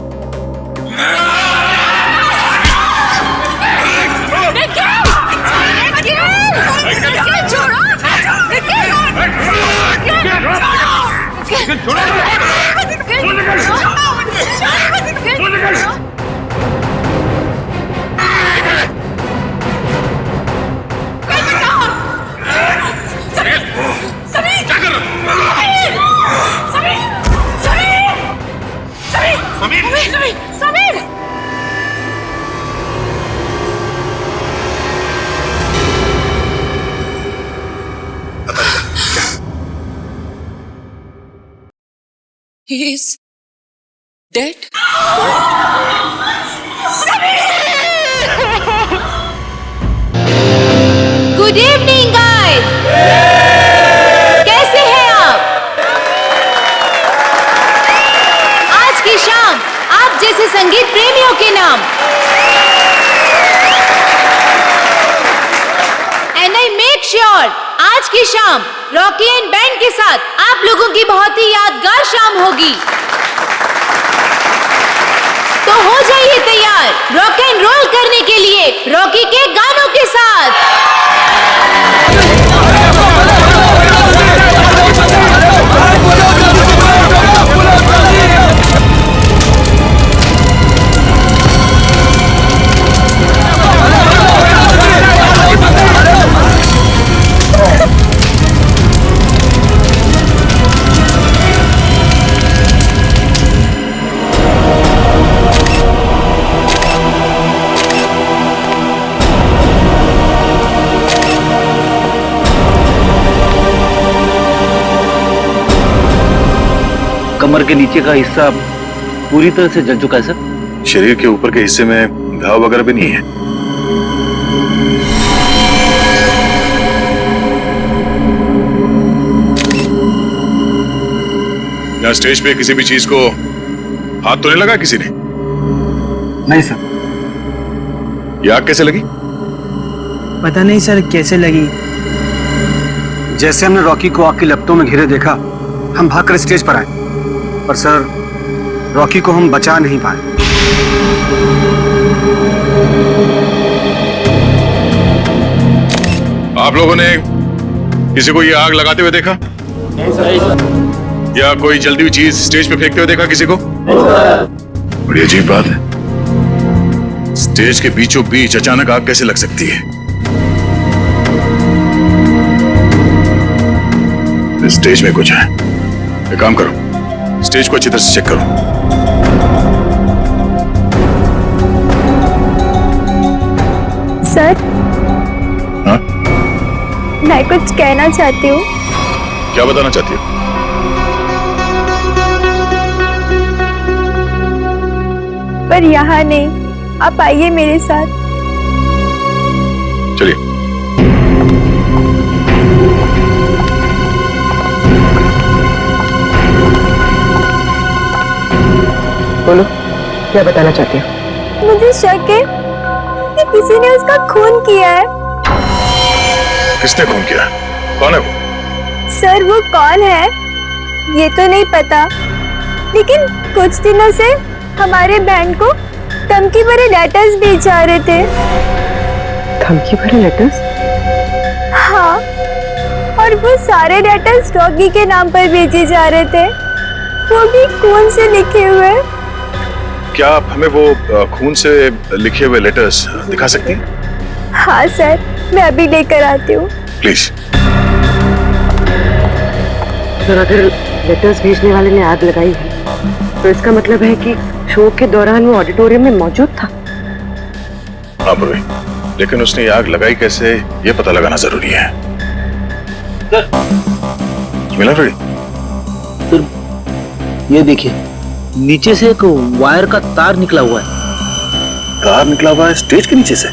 Sameer! He is dead. Good evening guys, कैसे हैं आप? आज की शाम आप जैसे संगीत प्रेमियों के नाम एंड आई मेक श्योर आज की शाम रॉकी एंड बैंड के साथ आप लोगों की बहुत ही यादगार शाम होगी। तो हो जाइए तैयार रॉक एंड रोल करने के लिए रॉकी के गानों के साथ। कमर के नीचे का हिस्सा पूरी तरह से जल चुका है सर। शरीर के ऊपर के हिस्से में घाव वगैरह भी नहीं है। यहाँ स्टेज पे किसी भी चीज को हाथ तो नहीं लगा किसी ने? नहीं सर। ये आग कैसे लगी? पता नहीं सर कैसे लगी। जैसे हमने रॉकी को आग की लपटों में घिरे देखा, हम भागकर स्टेज पर आए, पर सर रॉकी को हम बचा नहीं पाए। आप लोगों ने किसी को ये आग लगाते हुए देखा? नहीं सर। या कोई जल्दी हुई चीज स्टेज पे फेंकते हुए देखा किसी को? बड़ी अजीब बात है, स्टेज के बीचों बीच अचानक आग कैसे लग सकती है? स्टेज में कुछ है। एक काम करो, स्टेज को अच्छी तरह से चेक करो। सर, हाँ? मैं कुछ कहना चाहती हूँ। क्या बताना चाहती हो? पर यहाँ नहीं, आप आइए मेरे साथ। चलिए। बोलो, क्या बताना चाहती हो? मुझे शक है कि किसी ने उसका खून किया है। किसने खून किया? कौन है वो? सर, वो कौन है ये तो नहीं पता, लेकिन कुछ दिनों से हमारे बहन को धमकी भरे लेटर्स भेज जा रहे थे। धमकी भरे लेटर्स? हाँ, और वो सारे लेटर्स रॉकी के नाम पर भेजे जा रहे थे, वो भी खून से लिखे हुए। क्या आप हमें वो खून से लिखे हुए लेटर्स दिखा सकती हैं? हाँ सर, मैं अभी लेकर आती हूँ। प्लीज। सर, अगर लेटर्स भेजने वाले ने आग लगाई है तो इसका मतलब है कि शो के दौरान वो ऑडिटोरियम में मौजूद था। हाँ पूर्वी, लेकिन उसने ये आग लगाई कैसे, ये पता लगाना जरूरी है। मिला फ्रेडी? सर, ये देखिए, नीचे से एक वायर का तार निकला हुआ है। तार निकला हुआ है स्टेज के नीचे से?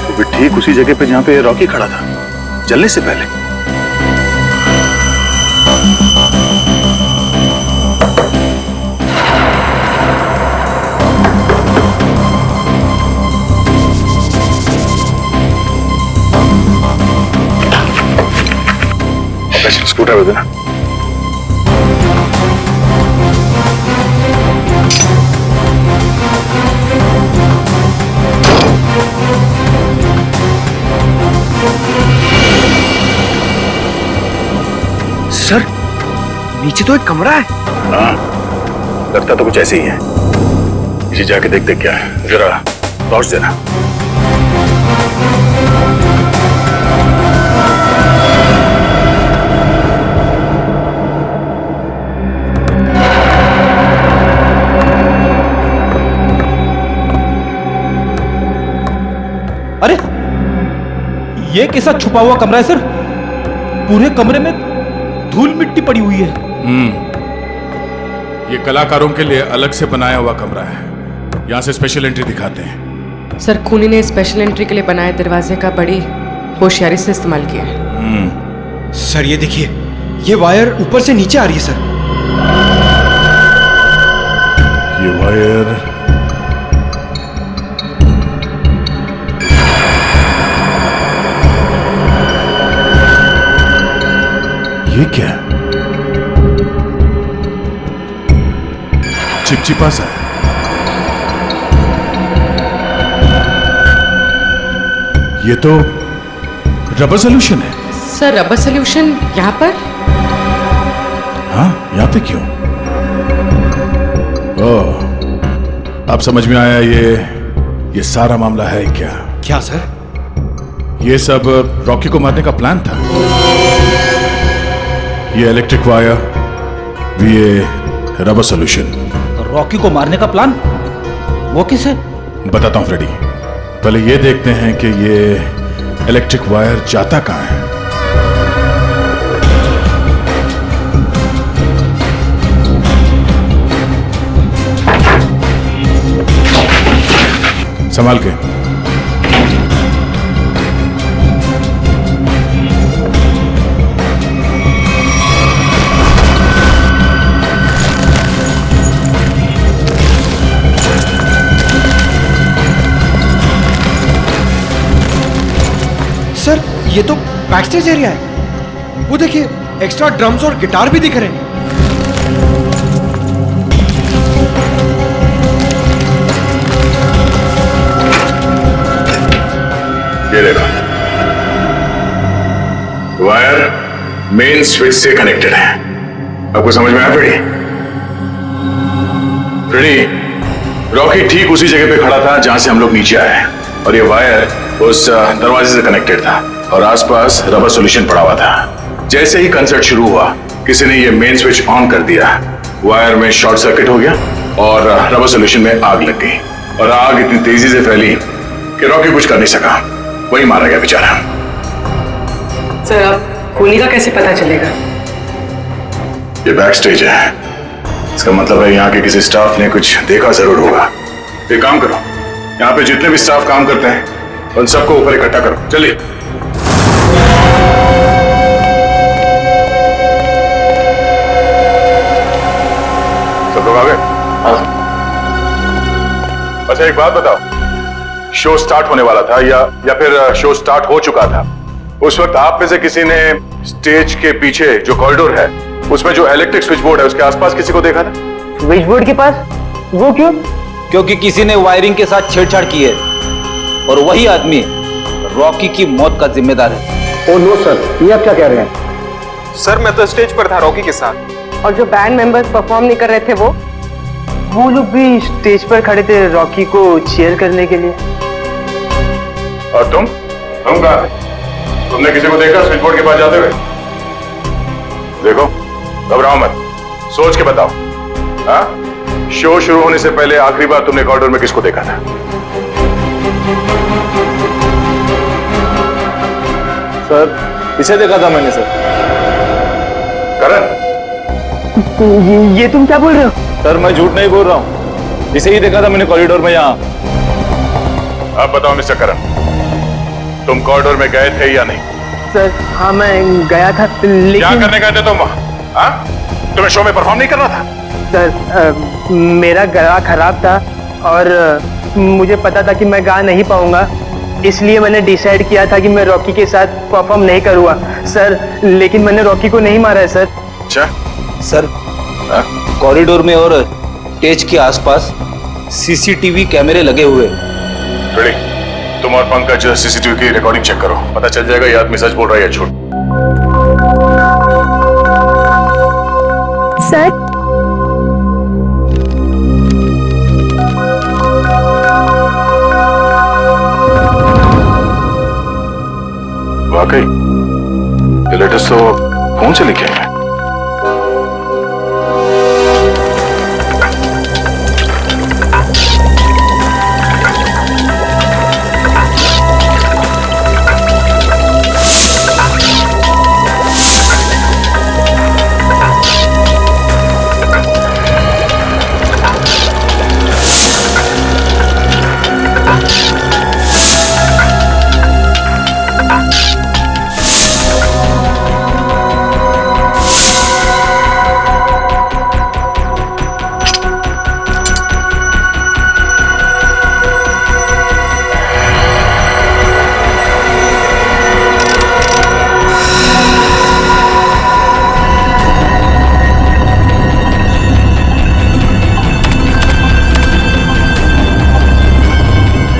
वो भी ठीक उसी जगह पे जहां पे रॉकी खड़ा था, जलने से पहले। स्कूटर देना। सर, नीचे तो एक कमरा है। हाँ, लगता तो कुछ ऐसे ही है। इसे जाके देखते क्या है, जरा टॉर्च देना। अरे, ये कैसा छुपा हुआ कमरा है सर? पूरे कमरे में धूल मिट्टी पड़ी हुई है। ये कलाकारों के लिए अलग से बनाया हुआ कमरा है। यहाँ से स्पेशल एंट्री दिखाते हैं। सर, खूनी ने स्पेशल एंट्री के लिए बनाए दरवाजे का बड़ी होशियारी से इस्तेमाल किया है। सर, ये देखिए, ये वायर ऊपर से नीचे आ रही है सर। ये वायर ये क्या? चिपचिपा सा है। ये तो रबर सोल्यूशन है। सर, रबर सोल्यूशन यहाँ पर? हाँ, यहाँ पे क्यों? ओह, अब समझ में आया। ये सारा मामला है क्या? क्या सर? ये सब रॉकी को मारने का प्लान था। ये इलेक्ट्रिक वायर, ये रबर सोल्यूशन। रॉकी को मारने का प्लान? वो किसे? बताता हूं फ्रेडी। पहले ये देखते हैं कि ये इलेक्ट्रिक वायर जाता कहां है। संभाल के। सर ये तो बैक स्टेज एरिया है। वो देखिए एक्स्ट्रा ड्रम्स और गिटार भी दिख रहे हैं। ये देखो, वायर मेन स्विच से कनेक्टेड है। आपको समझ में आया फ्रेडी? फ्रेडी, रॉकी ठीक उसी जगह पे खड़ा था जहां से हम लोग नीचे आए, और ये वायर उस दरवाजे से कनेक्टेड था और आसपास रबर सॉल्यूशन पड़ा हुआ था। जैसे ही कंसर्ट शुरू हुआ, किसी ने ये मेन स्विच ऑन कर दिया, वायर में शॉर्ट सर्किट हो गया और रबर सॉल्यूशन में आग लग गई, और आग इतनी तेजी से फैली कि रॉकी कुछ कर नहीं सका, वही मारा गया बेचारा। सर अब खूनी का कैसे पता चलेगा? ये बैक स्टेज है, इसका मतलब है यहाँ के किसी स्टाफ ने कुछ देखा जरूर होगा। एक काम करो, यहाँ पे जितने भी स्टाफ काम करते हैं उन सबको ऊपर इकट्ठा करो, चलिए। सब लोग आ गए? अच्छा एक बात बताओ, शो स्टार्ट होने वाला था या फिर शो स्टार्ट हो चुका था? उस वक्त आप में से किसी ने स्टेज के पीछे जो कॉरिडोर है उसमें जो इलेक्ट्रिक स्विच बोर्ड है उसके आसपास किसी को देखा था? स्विच बोर्ड के पास? वो क्यों? क्योंकि किसी ने वायरिंग के साथ छेड़छाड़ की है और वही आदमी रॉकी की मौत का जिम्मेदार है। ओ नो सर, ये आप क्या कह रहे हैं? सर मैं तो स्टेज पर था रॉकी के साथ। और जो बैंड मेंबर्स परफॉर्म नहीं कर रहे थे वो लोग भी स्टेज पर खड़े थे रॉकी को चीयर करने के लिए। और तुम कहाँ थे? तुमने किसी को देखा स्विच बोर्ड के पास जाते हुए? देखो, घबराओ मत, सोच के बताओ। हाँ, शो शुरू होने से पहले आखिरी बार तुमने कॉरिडोर में किसको देखा था? सर इसे देखा था मैंने सर। करण, ये तुम क्या बोल रहे हो? सर मैं झूठ नहीं बोल रहा हूँ, इसे ही देखा था मैंने कॉरिडोर में यहाँ। अब बताओ मिस्टर करण, तुम कॉरिडोर में गए थे या नहीं? सर हाँ मैं गया था, लेकिन क्या करने गए थे तुम? हाँ, तुम्हें शो में परफॉर्म नहीं करना था? सर मेरा गला खराब था और मुझे पता था कि मैं गा नहीं पाऊंगा, इसलिए मैंने डिसाइड किया था कि मैं रॉकी के साथ परफॉर्म नहीं करूंगा सर, लेकिन मैंने रॉकी को नहीं मारा है सर। अच्छा सर, कॉरिडोर में और स्टेज के आसपास सीसीटीवी कैमरे लगे हुए। तुम और पंकज सीसीटीवी की रिकॉर्डिंग चेक करो, पता चल जाएगा ये आदमी सच बोल रहा है या झूठ। सर वाकई ये लेटर्स तो फोन से लिखे हैं।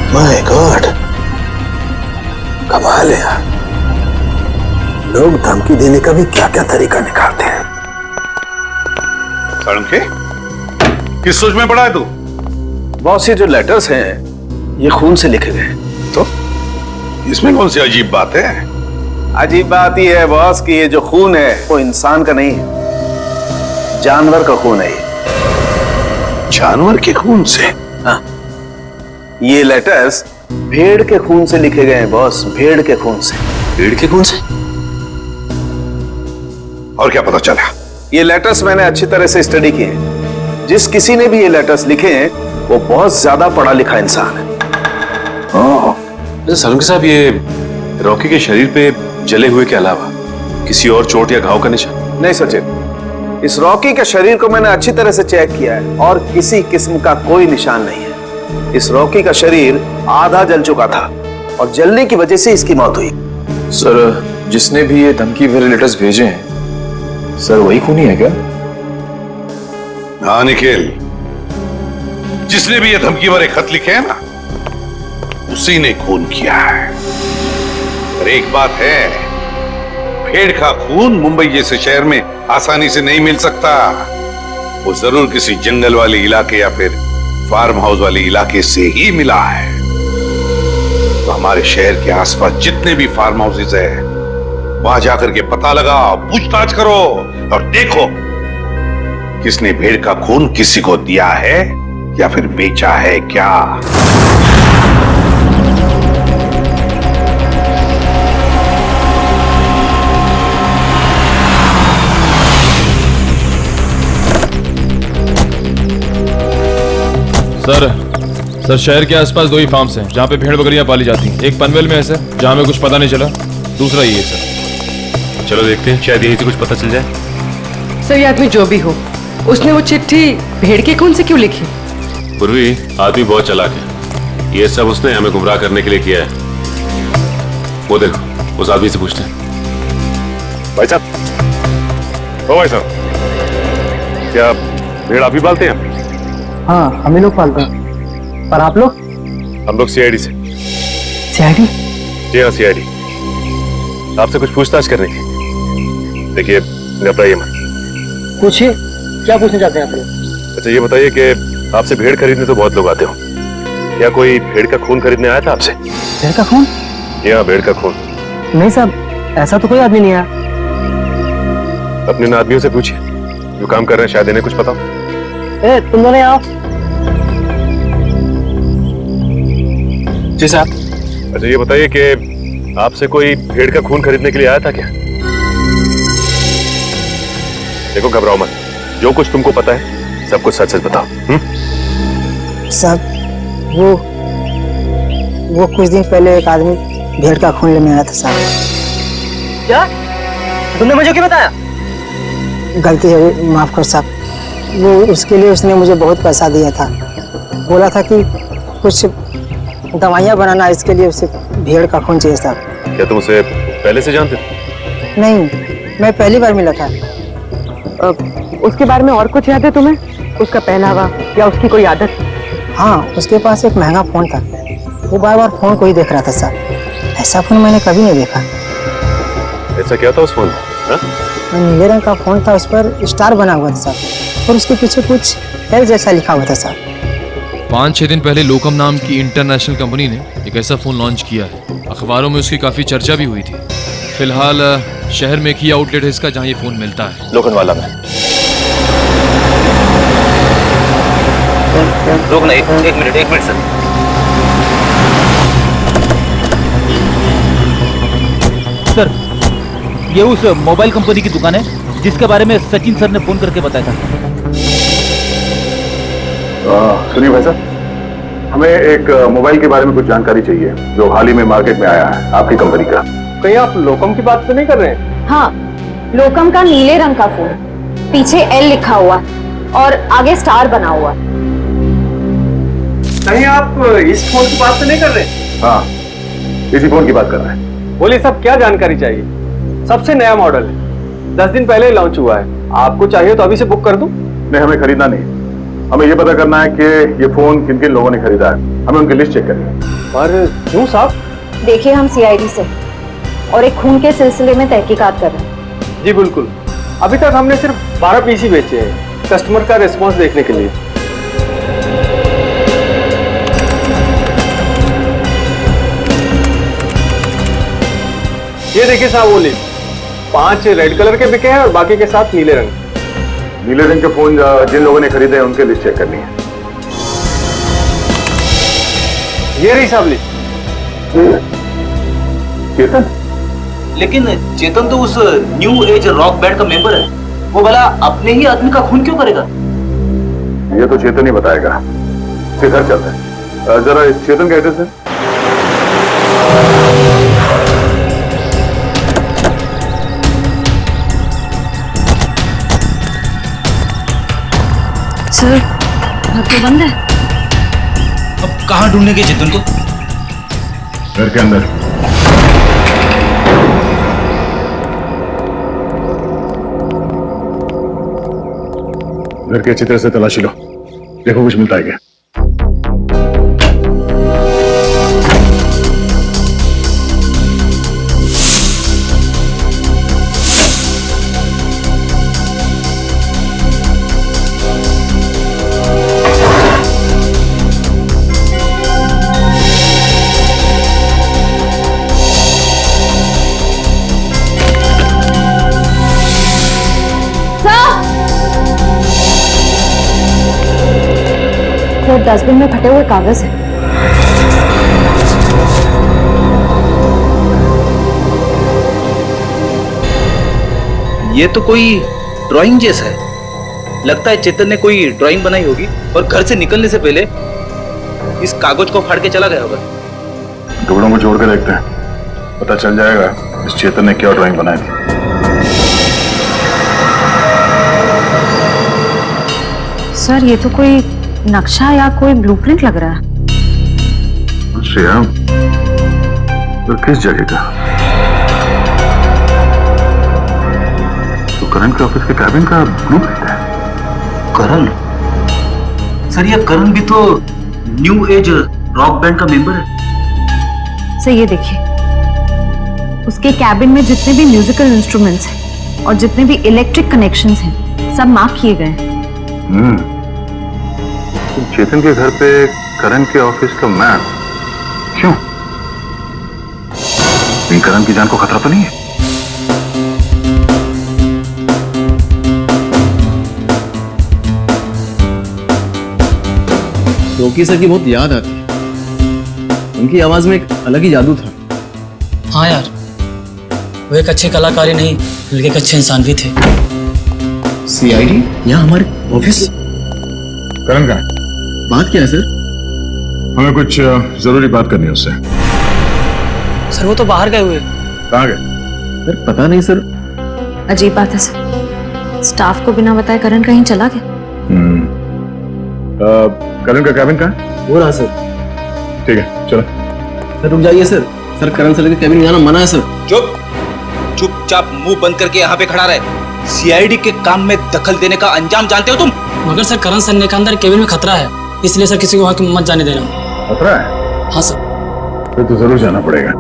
माय गॉड, कमाल है यार, लोग धमकी देने का भी क्या क्या तरीका निकालते हैं। सड़के किस सोच में पड़ा है तू? बॉस ये जो लेटर्स हैं ये खून से लिखे गए। तो इसमें कौन सी अजीब बात है? अजीब बात यह है बॉस कि ये जो खून है वो इंसान का नहीं है, जानवर का खून है। जानवर के खून से? हाँ, ये लेटर्स भेड़ के खून से लिखे गए हैं बॉस, भेड़ के खून से। भेड़ के खून से? और क्या पता चला? ये लेटर्स मैंने अच्छी तरह से स्टडी किए हैं। जिस किसी ने भी ये लेटर्स लिखे हैं वो बहुत ज्यादा पढ़ा लिखा इंसान है। अच्छा सलून साहब, ये रॉकी के शरीर पे जले हुए के अलावा किसी और चोट या घाव का निशान? नहीं सचिन, इस रॉकी के शरीर को मैंने अच्छी तरह से चेक किया है और किसी किस्म का कोई निशान नहीं है। इस रॉकी का शरीर आधा जल चुका था और जलने की वजह से इसकी मौत हुई। सर, जिसने भी ये धमकी भरे लेटर्स भेजे हैं, सर वही खूनी है क्या? हाँ निखिल, जिसने भी ये धमकी भरे खत लिखे हैं ना, उसी ने खून किया है। और एक बात है, भेड़ का खून मुंबई जैसे शहर में आसानी से नहीं मिल सकता। वो जरूर किसी जंगल वाले इलाके या फिर फार्म हाउस वाले इलाके से ही मिला है। तो हमारे शहर के आसपास जितने भी फार्म हाउसेस है, वहां जाकर के पता लगाओ, पूछताछ करो और देखो किसने भेड़ का खून किसी को दिया है या फिर बेचा है क्या। सर शहर के आसपास 2 ही फार्म्स हैं जहाँ पे भेड़ बकरियां पाली जाती हैं। एक पनवेल में है सर, जहाँ में कुछ पता नहीं चला। दूसरा ये है सर। चलो देखते हैं, शायद यहीं से कुछ पता चल जाए। सर, ये आदमी जो भी हो, उसने वो चिट्ठी भेड़ के खून से क्यों लिखी? पूर्वी, आदमी बहुत चालाक है। ये सब उसने हमें गुमराह करने के लिए किया है। वो देखो, उस आदमी से पूछते हैं। भाई साहब, ओ भाई साहब, क्या भेड़ आप ही पालते हैं? हाँ, हम ही लोग पालते हैं। पर आप लोग? हम लोग सीआईडी से। सीआईडी? जी हाँ, सीआईडी। आपसे कुछ पूछताछ करने की। देखिए, घबराइए मत। पूछिए, क्या पूछना चाहते हैं आप लोग? अच्छा ये बताइए कि आपसे भेड़ खरीदने तो बहुत लोग आते हो, क्या कोई भेड़ का खून खरीदने आया था आपसे? भेड़ का खून? जी हाँ, भेड़ का खून। नहीं साहब, ऐसा तो कोई आदमी नहीं आया। अपने इन आदमियों से पूछिए जो काम कर रहे हैं, शायद इन्हें कुछ पता हो। ए, तुम दोनों आओ। जी साहब। अच्छा ये बताइए कि आपसे कोई भेड़ का खून खरीदने के लिए आया था क्या? देखो घबराओ मत, जो कुछ तुमको पता है सब कुछ सच सच बताओ। साहब, वो कुछ दिन पहले एक आदमी भेड़ का खून लेने आया था साहब। क्या? तुमने मुझे क्यों बताया? गलती है, माफ कर साहब। वो उसके लिए उसने मुझे बहुत पैसा दिया था। बोला था कि कुछ दवाइयाँ बनाना, इसके लिए उसे भेड़ का खून चाहिए साहब। क्या तुम उसे पहले से जानते थे? नहीं, मैं पहली बार मिला था। उसके बारे में और कुछ याद है तुम्हें? उसका पहनावा या उसकी कोई आदत? हाँ, उसके पास एक महंगा फोन था। वो बार बार फोन को ही देख रहा था साहब। ऐसा फोन मैंने कभी नहीं देखा। ऐसा क्या था उस फोन में? नीले रंग का फोन था, उस पर स्टार बना हुआ था साहब और उसके पीछे कुछ एल जैसा लिखा हुआ था साहब। 5-6 दिन पहले लोकम नाम की इंटरनेशनल कंपनी ने एक ऐसा फोन लॉन्च किया है। अखबारों में उसकी काफी चर्चा भी हुई थी। फिलहाल शहर में एक ही आउटलेट है इसका जहां ये फोन मिलता है, लोखंडवाला में। रुकना, एक मिनट सर। सर, ये उस मोबाइल कंपनी की दुकान है जिसके बारे में सचिन सर ने फोन करके बताया था। सुनिए भाई साहब, हमें एक मोबाइल के बारे में कुछ जानकारी चाहिए जो हाल ही में मार्केट में आया है आपकी कंपनी का। कहीं आप लोकम की बात तो नहीं कर रहे हैं? हाँ, लोकम का नीले रंग का फोन, पीछे एल लिखा हुआ और आगे स्टार बना हुआ। कहीं आप इस फोन की बात तो नहीं कर रहे? हाँ, इसी फोन की बात कर रहे हैं। बोलिए साहब, क्या जानकारी चाहिए? सबसे नया मॉडल है, 10 दिन पहले लॉन्च हुआ है। आपको चाहिए तो अभी से बुक कर दूं? नहीं, हमें खरीदना नहीं। हमें ये पता करना है कि ये फोन किन किन लोगों ने खरीदा है। हमें उनकी लिस्ट चेक करनी है। पर क्यों साहब? देखिए, हम सीआईडी से और एक खून के सिलसिले में तहकीकात कर रहे हैं। जी बिल्कुल। अभी तक हमने सिर्फ 12 पीसी बेचे हैं, कस्टमर का रिस्पॉन्स देखने के लिए। ये देखिए साहब, वो लिस्ट 5 रेड कलर के बिके हैं और बाकी के 7 नीले रंग। नीले रंग के फोन जिन लोगों ने खरीदे हैं उनके लिस्ट चेक करनी है। ये रही साहब लिस्ट। चेतन? लेकिन चेतन तो उस न्यू एज रॉक बैंड का मेंबर है। वो भला अपने ही आदमी का खून क्यों करेगा? ये तो चेतन ही बताएगा। फिर घर चलते हैं। जरा इस चेतन का एड्रेस है। सर घर तो बंद है। अब कहाँ ढूंढेंगे जितन को? घर के अंदर। घर के अच्छी तरह से तलाशी लो, देखो कुछ मिलता है क्या। वो डस्टबिन में फटे हुए कागज है। ये तो कोई ड्राइंग जैसा है। लगता है चेतन ने कोई ड्राइंग बनाई होगी और घर से निकलने से पहले इस कागज को फाड़ के चला गया होगा। टुकड़ों को जोड़ के देखते हैं, पता चल जाएगा इस चेतन ने क्या ड्राइंग बनाई थी। सर ये तो कोई नक्शा या कोई ब्लूप्रिंट लग रहा है। श्रेया, तो किस जगह का? तो करण के ऑफिस के कैबिन का ब्लूप्रिंट है। करण? सर ये करण भी तो न्यू एज रॉक बैंड का मेंबर है। सर ये देखिए, उसके कैबिन में जितने भी म्यूजिकल इंस्ट्रूमेंट्स हैं और जितने भी इलेक्ट्रिक कनेक्शंस हैं सब मार्क किए गए हैं। चेतन के घर पे करण के ऑफिस का मैप क्यों? करण की जान को खतरा तो नहीं है? रॉकी सर की बहुत याद आती है। उनकी आवाज में एक अलग ही जादू था। हाँ यार, वो एक अच्छे कलाकार ही नहीं बल्कि एक अच्छे इंसान भी थे। सीआईडी यहाँ हमारे ऑफिस? करण का बात क्या है सर? हमें कुछ जरूरी बात करनी है उससे। सर वो तो बाहर गए हुए। कहाँ गए? सर पता नहीं सर। अजीब बात है सर, स्टाफ को बिना बताए करण कहीं चला गया। करण का कैबिन कहाँ है? हो रहा सर। ठीक है चलो। सर रुक जाइए सर। सर करण सर के कैबिन में जाना मना है सर। चुप, चुपचाप मुंह बंद करके यहाँ पे खड़ा रहे। सीआईडी के काम में दखल देने का अंजाम जानते हो तुम? मगर सर करण सर ने अंदर केबिन में खतरा है, इसलिए सर किसी को वहां मत जाने देना। खतरा है? हाँ सर। फिर तो जरूर जाना पड़ेगा।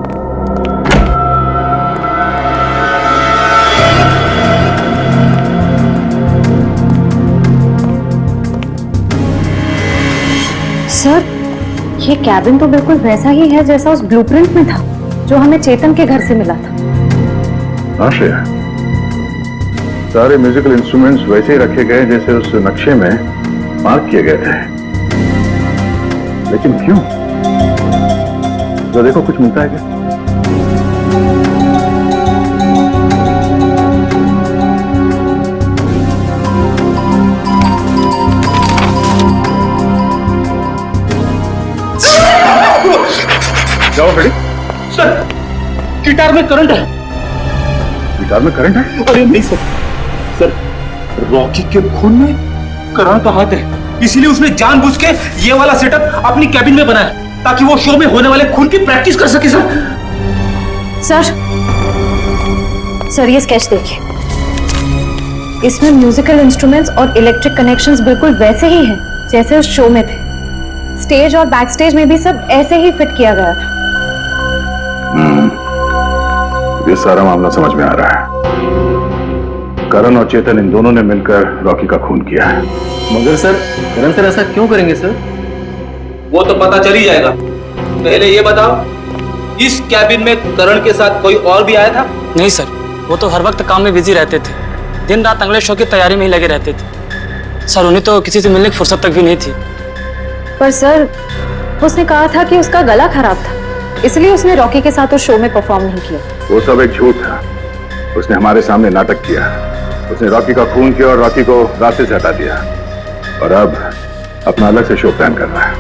सर ये कैबिन तो बिल्कुल वैसा ही है जैसा उस ब्लूप्रिंट में था जो हमें चेतन के घर से मिला था। हाँ श्रेया, सारे म्यूजिकल इंस्ट्रूमेंट्स वैसे ही रखे गए जैसे उस नक्शे में मार्क किए गए थे। लेकिन क्यों? तो देखो कुछ मिलता है क्या? जाओ खड़ी। सर गिटार में करंट है। गिटार में करंट है? अरे नहीं सर, सर रॉकी के खून में करण का हाथ है, इसीलिए उसने जानबूझ के ये वाला सेटअप अपनी कैबिन में बनाया ताकि वो शो में होने वाले खून की प्रैक्टिस कर सके। सर ये स्केच देखिए, इसमें म्यूजिकल इंस्ट्रूमेंट्स और इलेक्ट्रिक कनेक्शंस बिल्कुल वैसे ही हैं जैसे उस शो में थे। स्टेज और बैक स्टेज में भी सब ऐसे ही फिट किया गया था। ये सारा मामला समझ में आ रहा है। करण और चेतन इन दोनों ने मिलकर रॉकी का खून किया है। मगर सर करण सर ऐसा क्यों करेंगे सर? वो तो पता चल ही जाएगा। पहले ये बताओ, इस कैबिन में करण के साथ कोई और भी आया था? नहीं सर, वो तो हर वक्त काम में बिजी रहते थे, दिन रात अगले शो की तैयारी में ही लगे रहते थे। सर उन्हें तो किसी से मिलने की फुर्सत तक भी नहीं थी। पर सर उसने कहा था कि उसका गला खराब था, इसलिए उसने रॉकी के साथ उस शो में परफॉर्म नहीं किया। वो सब एक झूठ था। उसने हमारे सामने नाटक किया। उसने रॉकी का खून किया और रॉकी को रास्ते से हटा दिया, और अब अपना अलग से शो प्लान कर रहा है।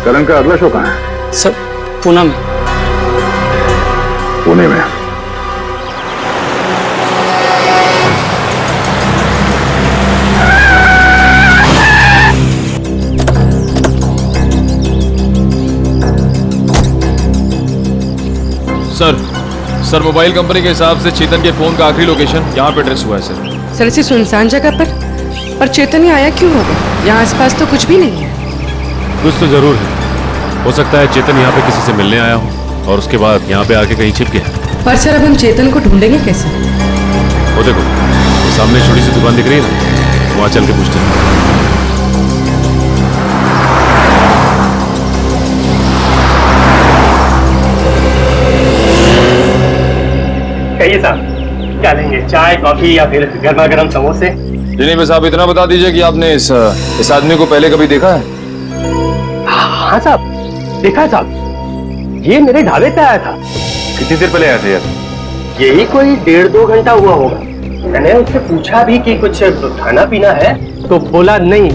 करण का अगला शो कहाँ है? सर पुणे में। पुणे में? सर मोबाइल कंपनी के हिसाब से चेतन के फोन का आखिरी लोकेशन यहाँ पे ट्रेस हुआ है सर। सर इसी सुनसान जगह पर चेतन ही आया क्यों होगा? यहाँ आसपास तो कुछ भी नहीं है। कुछ तो जरूर है। हो सकता है चेतन यहाँ पे किसी से मिलने आया हो और उसके बाद यहाँ पे आके कहीं छिप गया। पर सर अब हम चेतन को ढूंढेंगे कैसे? वो देखो, वो सामने छोटी सी दुकान दिख रही है ना, वहाँ चल के पूछते हैं। कहिए साहब, क्या लेंगे? चाय, कॉफी या फिर गर्मा गर्म समोसे? नहीं बस आप इतना बता दीजिए कि आपने इस आदमी को पहले कभी देखा है? हाँ साहब, देखा है साहब। ये मेरे ढाबे पे आया था। कितनी देर पहले आया था यार? यही कोई 1.5-2 घंटा हुआ होगा। मैंने उससे पूछा भी कि कुछ खाना पीना है, तो बोला नहीं,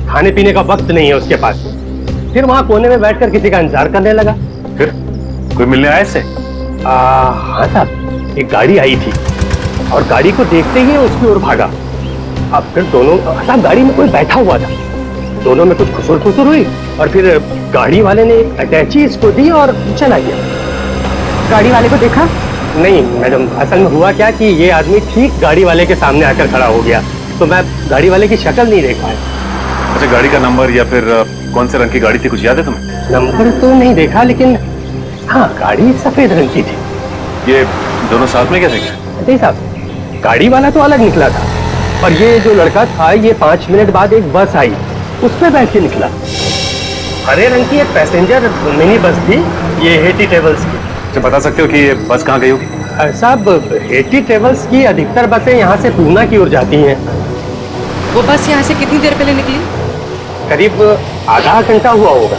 खाने पीने का वक्त नहीं है उसके पास। फिर वहाँ कोने में बैठकर किसी का इंतजार करने लगा। फिर कोई मिलने आया इससे? हाँ साहब, एक गाड़ी आई थी और गाड़ी को देखते ही उसकी ओर भागा। अब फिर दोनों, साहब गाड़ी में कोई बैठा हुआ था, दोनों में कुछ खुसुर खुसुर हुई और फिर गाड़ी वाले ने एक अटैची इसको दी और चला गया। गाड़ी वाले को देखा? नहीं मैडम, असल में हुआ क्या कि ये आदमी ठीक गाड़ी वाले के सामने आकर खड़ा हो गया, तो मैं गाड़ी वाले की शक्ल नहीं देख पाया। अच्छा, गाड़ी का नंबर या फिर कौन से रंग की गाड़ी थी, कुछ याद है तुम्हें? नंबर तो नहीं देखा, लेकिन हाँ गाड़ी सफेद रंग की थी। ये दोनों साथ में कैसे गए? नहीं साहब, गाड़ी वाला तो अलग निकला था, पर ये जो लड़का था, ये 5 मिनट बाद एक बस आई, उस पर बैठ के निकला। हरे रंग की एक पैसेंजर मिनी बस थी, ये हेटी ट्रेवल्स की। अच्छा, बता सकते हो कि ये बस कहाँ गई होगी? साहब, हेटी ट्रेवल्स की अधिकतर बसें यहाँ से पूना की ओर जाती हैं। वो बस यहाँ से कितनी देर पहले निकली? करीब आधा घंटा हुआ होगा।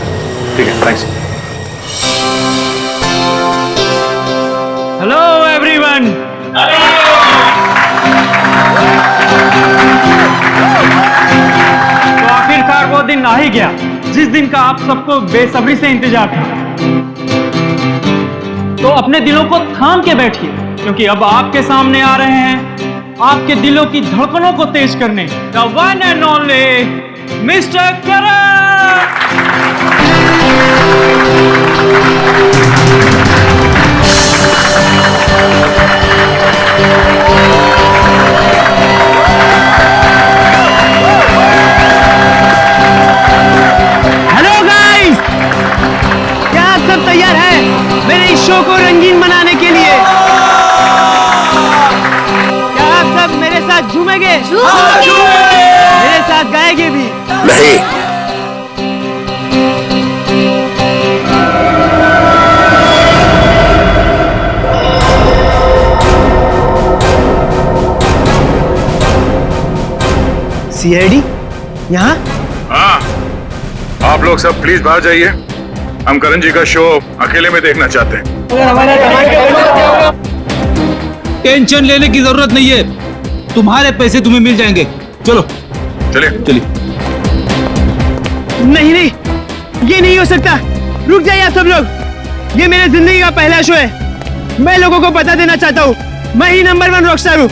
ठीक है, थैंक्स। Hello everyone. तो आखिरकार वो दिन आ ही गया जिस दिन का आप सबको बेसब्री से इंतजार था। तो अपने दिलों को थाम के बैठिए, क्योंकि अब आपके सामने आ रहे हैं आपके दिलों की धड़कनों को तेज करने the one and only mister Karan. Hello guys, क्या आप सब तैयार हैं मेरे इस शो को रंगीन बनाने के लिए? क्या आप सब मेरे साथ झूमेंगे? मेरे साथ गाएंगे भी? नहीं। सीआईडी यहाँ? हाँ, आप लोग सब प्लीज बाहर जाइए। हम करण जी का शो अकेले में देखना चाहते हैं। टेंशन लेने की जरूरत नहीं है, तुम्हारे पैसे तुम्हें मिल जाएंगे। चलो चलिए चलिए। नहीं नहीं, ये नहीं हो सकता। रुक जाइए आप सब लोग, ये मेरे जिंदगी का पहला शो है। मैं लोगों को बता देना चाहता हूँ, मैं ही नंबर 1 रॉकस्टार हूँ।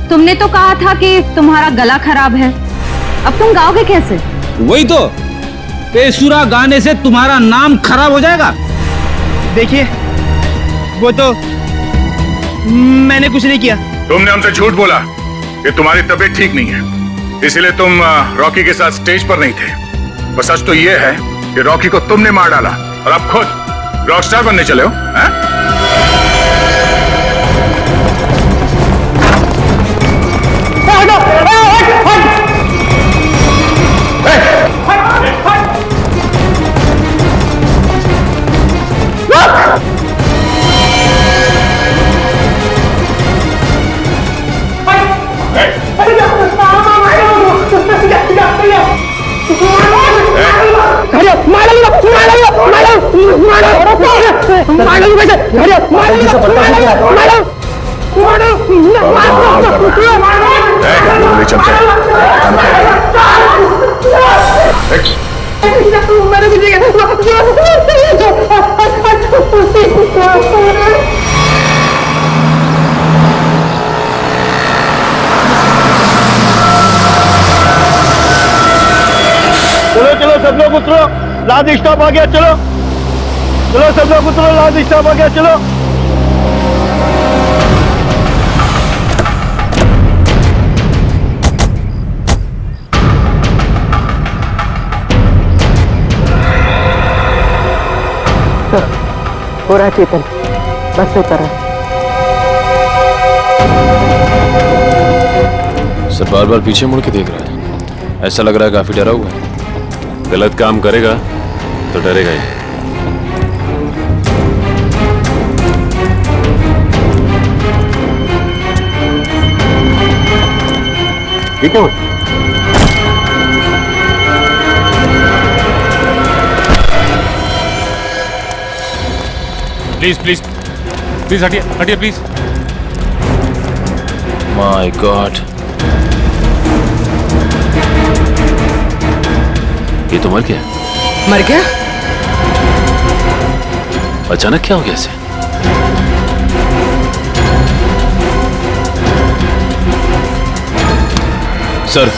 तुमने तो कहा था कि तुम्हारा गला खराब है, अब तुम गाओगे कैसे? वही तो, बेसुरा गाने से तुम्हारा नाम खराब हो जाएगा। देखिए, वो तो मैंने कुछ नहीं किया। तुमने हमसे झूठ बोला कि तुम्हारी तबीयत ठीक नहीं है, इसीलिए तुम रॉकी के साथ स्टेज पर नहीं थे। बस सच तो ये है कि रॉकी को तुमने मार डाला और अब खुद रॉकस्टार बनने चले हो। चलो चलो सब लोग उतरो, लाद स्टॉप आ गया। चलो चलो सब लोग उतरो, लाल स्टॉप हो गया, चलो। हो रहा है चेतन, बस से उतर रहा। सर बार बार पीछे मुड़ के देख रहा है, ऐसा लग रहा है काफी डरा हुआ है। गलत काम करेगा तो डरेगा ही। ठीक है। प्लीज प्लीज प्लीज हटिए हटिए प्लीज। माय गॉड, ये तो मर गया। मर गया? अचानक क्या हो गया इसे? सर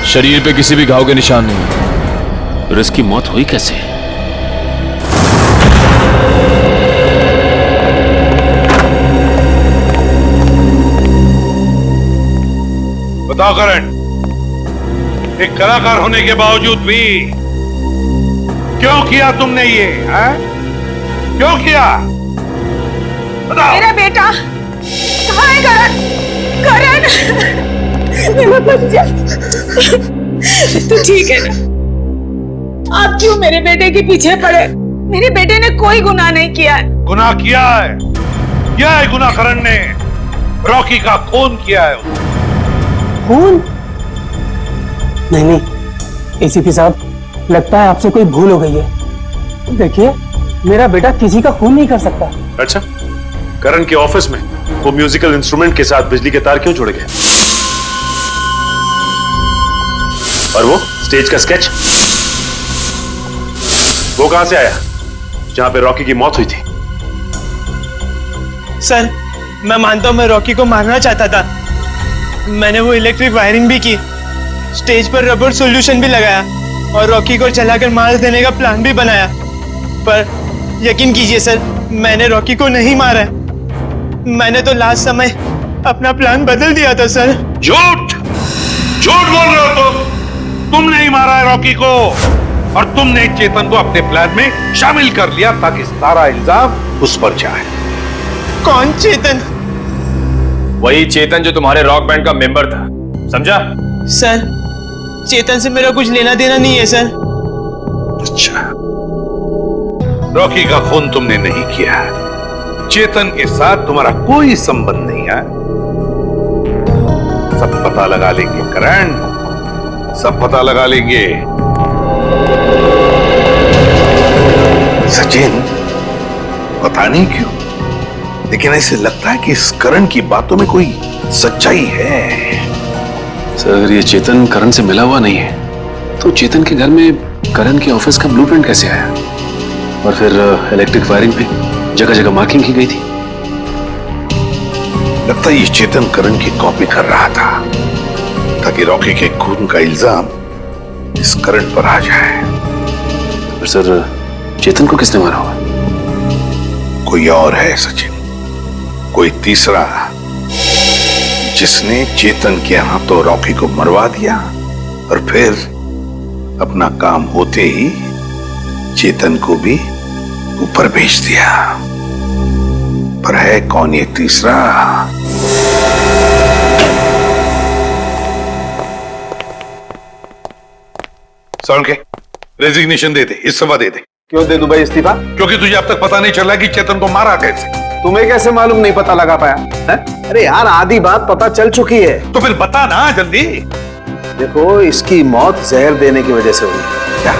शरीर पे किसी भी घाव के निशान नहीं है। और इसकी मौत हुई कैसे? बताओ करण, एक कलाकार होने के बावजूद भी क्यों किया तुमने ये? क्यों किया? बताओ। मेरा बेटा कहाँ है? करण, करण, मेरा बच्चा, तू ठीक है ना? आप क्यों मेरे बेटे के पीछे पड़े? मेरे बेटे ने कोई गुनाह नहीं किया है। गुनाह किया है गुनाह करण ने। रॉकी का खून किया है। खून? नहीं एसीपी साहब, लगता है आपसे कोई भूल हो गई है। देखिए, मेरा बेटा किसी का खून नहीं कर सकता। अच्छा, करण के ऑफिस में वो म्यूजिकल इंस्ट्रूमेंट के साथ बिजली के तार क्यों जुड़ गए? और वो स्टेज का स्केच, वो कहां से आया जहां पे रॉकी की मौत हुई थी? सर, मैं मानता हूं मैं रॉकी को मारना चाहता था। मैंने वो इलेक्ट्रिक वायरिंग भी की, स्टेज पर रबर सॉल्यूशन भी लगाया और रॉकी को जलाकर मार देने का प्लान भी बनाया। पर यकीन कीजिए सर, मैंने रॉकी को नहीं मारा है। मैंने तो लास्ट समय अपना प्लान बदल दिया था सर। झूठ झूठ बोल रहे हो तुम नहीं मारा है रॉकी को, और तुमने चेतन को अपने प्लान में शामिल कर लिया ताकि सारा इल्जाम उस पर जाए। कौन चेतन? वही चेतन जो तुम्हारे रॉक बैंड का मेंबर था, समझा? सर, चेतन से मेरा कुछ लेना देना नहीं है सर। अच्छा, रॉकी का खून तुमने नहीं किया, चेतन के साथ तुम्हारा कोई संबंध नहीं है। सब पता लगा लेंगे करण, सब पता लगा लेंगे। सचिन, पता नहीं क्यों लेकिन ऐसे लगता है कि इस करण की बातों में कोई सच्चाई है। सर, अगर ये चेतन करण से मिला हुआ नहीं है तो चेतन के घर में करण के ऑफिस का ब्लूप्रिंट कैसे आया? और फिर इलेक्ट्रिक वायरिंग पे जगह जगह मार्किंग की गई थी। लगता है ये चेतन करण की कॉपी कर रहा था ताकि रॉकी के खून का इल्जाम इस करण पर आ जाए। पर सर, चेतन को किसने मारा हुआ? कोई और है सचिन, कोई तीसरा, जिसने चेतन के हाथों रॉकी को मरवा दिया और फिर अपना काम होते ही चेतन को भी ऊपर भेज दिया। पर है कौन ये तीसरा? सुन के रेजिग्नेशन दे दे, इस्तीफा दे दे। क्यों दे दूं भाई इस्तीफा? क्योंकि तुझे अब तक पता नहीं चला कि चेतन को मारा कैसे। तुम्हें कैसे मालूम नहीं पता लगा पाया है? अरे यार, आधी बात पता चल चुकी है। तो फिर बता ना जल्दी। देखो, इसकी मौत जहर देने की वजह से हुई। क्या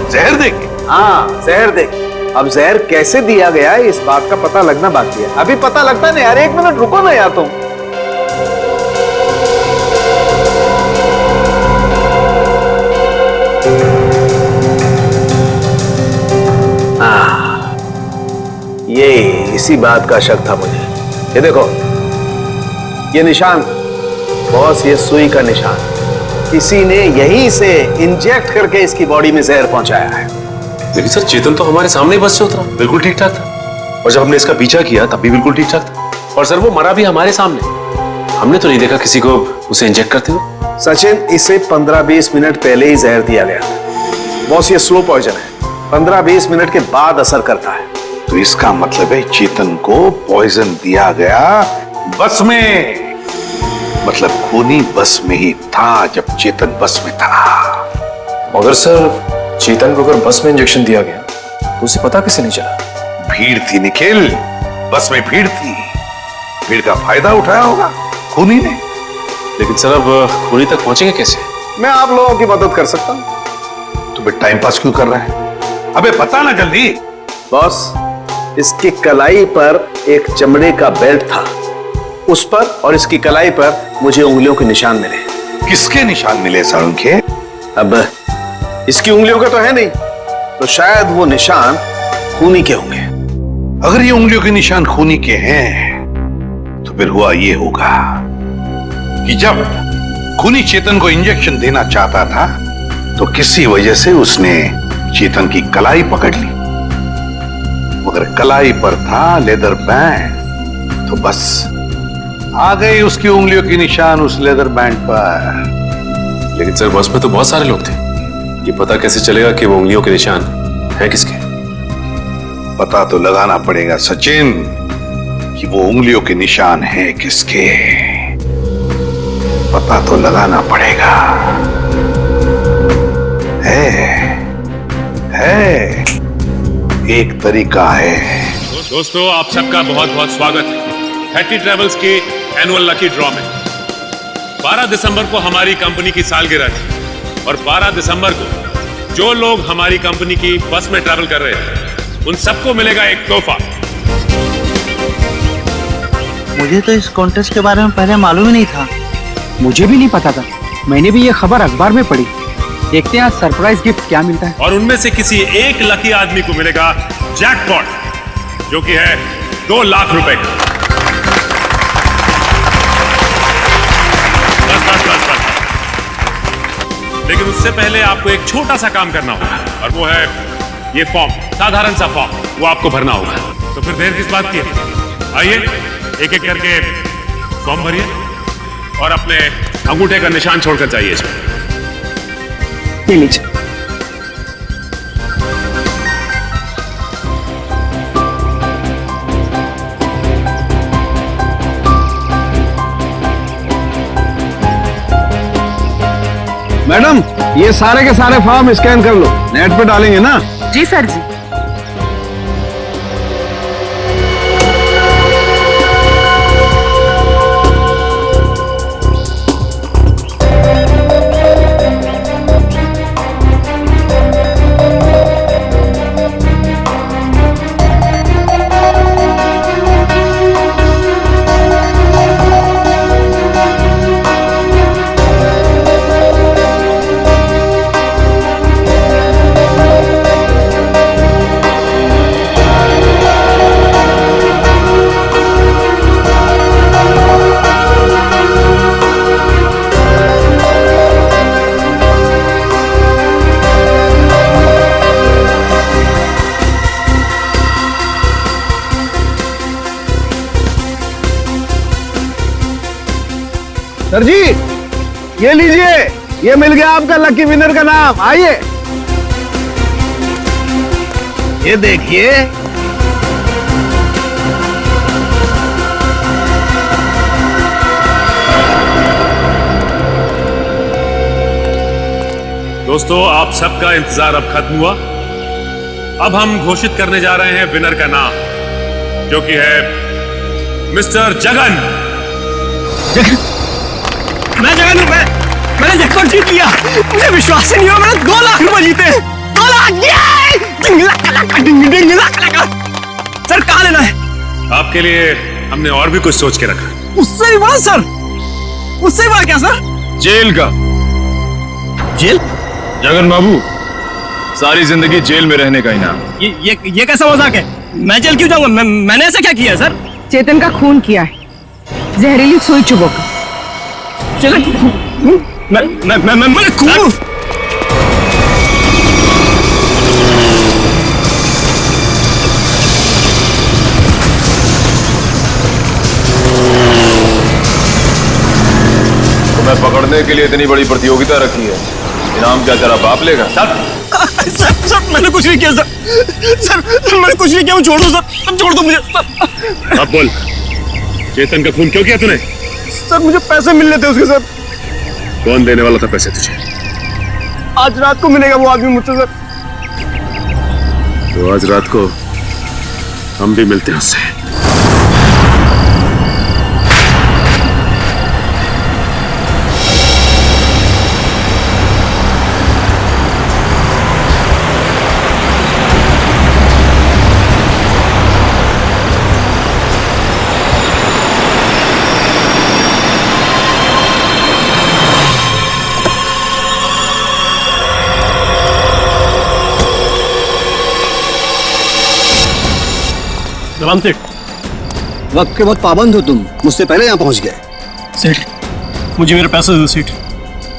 जहर दे के? हाँ, जहर दे के। अब जहर कैसे दिया गया है इस बात का पता लगना बाकी है। अभी पता लगता है ना यार, 1 मिनट रुको ना यार तुम। ये इसी बात का शक था मुझे। ये देखो, ये निशान बॉस, ये सुई का निशान किसी ने यहीं से इंजेक्ट करके इसकी बॉडी में जहर पहुंचाया है। लेकिन सर चेतन तो हमारे सामने बस से उतरा, बिल्कुल ठीक ठाक था। और जब हमने इसका पीछा किया तब भी बिल्कुल ठीक ठाक था। और सर वो मरा भी हमारे सामने, हमने तो नहीं देखा किसी को उसे इंजेक्ट करते हुए। सचिन, इसे 15-20 मिनट पहले ही जहर दिया गया था। बॉस, ये स्लो पॉइजन है, 15-20 मिनट के बाद असर करता है। तो इसका मतलब है चेतन को पॉइजन दिया गया बस में, मतलब खूनी बस में ही था जब चेतन बस में था। मगर सर चेतन को अगर बस में इंजेक्शन दिया गया तो उसे पता कैसे नहीं चला? भीड़ थी निखिल, बस में भीड़ थी, भीड़ का फायदा उठाया होगा खूनी ने। लेकिन सर अब खूनी तक पहुंचेंगे कैसे? मैं आप लोगों की मदद कर सकता हूं। तो फिर टाइम पास क्यों कर रहा है? अबे बता ना जल्दी। बॉस, इसकी कलाई पर एक चमड़े का बेल्ट था, उस पर और इसकी कलाई पर मुझे उंगलियों के निशान मिले। किसके निशान मिले सर उनके? अब इसकी उंगलियों के तो है नहीं, तो शायद वो निशान खूनी के होंगे। अगर ये उंगलियों के निशान खूनी के हैं तो फिर हुआ ये होगा कि जब खूनी चेतन को इंजेक्शन देना चाहता था तो किसी वजह से उसने चेतन की कलाई पकड़ ली, मगर कलाई पर था लेदर बैंड, तो बस आ गए उसकी उंगलियों के निशान उस लेदर बैंड पर। लेकिन सर बस में तो बहुत सारे लोग थे, ये पता कैसे चलेगा कि वो उंगलियों के निशान हैं किसके? पता तो लगाना पड़ेगा सचिन कि वो उंगलियों के निशान हैं किसके, पता तो लगाना पड़ेगा। है एक तरीका है। दोस्तों, आप सबका बहुत बहुत स्वागत है हैट्टी ट्रेवल्स के एनुअल लकी ड्रॉ में। 12 दिसंबर को हमारी कंपनी की सालगिरह थी और 12 दिसंबर को जो लोग हमारी कंपनी की बस में ट्रैवल कर रहे हैं उन सबको मिलेगा एक तोहफा। मुझे तो इस कॉन्टेस्ट के बारे में पहले मालूम ही नहीं था। मुझे भी नहीं पता था, मैंने भी ये खबर अखबार में पढ़ी। देखते हैं आज सरप्राइज गिफ्ट क्या मिलता है। और उनमें से किसी एक लकी आदमी को मिलेगा जैकपॉट, जो कि है 2 लाख रुपए का। बस। लेकिन उससे पहले आपको एक छोटा सा काम करना होगा और वो है ये फॉर्म, साधारण सा फॉर्म, वो आपको भरना होगा। तो फिर देर किस बात की है? आइए एक एक करके फॉर्म भरिए और अपने अंगूठे का निशान छोड़कर जाइए इसमें। ये लीजिए। मैडम, ये सारे के सारे फॉर्म स्कैन कर लो, नेट पे डालेंगे ना? जी सर जी। सर जी, ये लीजिए, ये मिल गया आपका लकी विनर का नाम। आइए, ये देखिए। दोस्तों, आप सबका इंतजार अब खत्म हुआ। अब हम घोषित करने जा रहे हैं विनर का नाम, जो कि है मिस्टर जगन। मैं जगन हूं, मैंने जैकपॉट जीत लिया। मुझे विश्वास ही नहीं हुआ, मैंने 2 लाख रुपए जीते। 2 लाख! सर, कहाँ लेना है? आपके लिए हमने और भी कुछ सोच के रखा। उससे भी बड़ा सर? उससे भी बड़ा क्या सर? जेल का। जेल? जगन बाबू, सारी जिंदगी जेल में रहने का इनाम। ये कैसा मजाक है? मैं जेल क्यों जाऊंगा? मैंने ऐसा क्या किया सर? चेतन का खून किया है, जहरीली सुई चुभोकर। मैं खून? जीतने के लिए इतनी बड़ी प्रतियोगिता रखी है, इनाम क्या तेरा बाप लेगा? सर मैंने कुछ नहीं किया सर मैंने कुछ नहीं किया, छोड़ दो सर, छोड़ दो मुझे सर। अब बोल, चेतन का खून क्यों किया तूने? सर मुझे पैसे मिलने थे उसके सर। कौन देने वाला था पैसे तुझे? आज रात को मिलेगा वो आदमी मुझसे सर। तो आज रात को हम भी मिलते हैं उससे। सलाम सेठ। वक्त के बहुत पाबंद हो तुम, मुझसे पहले यहाँ पहुँच गए। सेठ मुझे मेरे पैसे दो सेठ,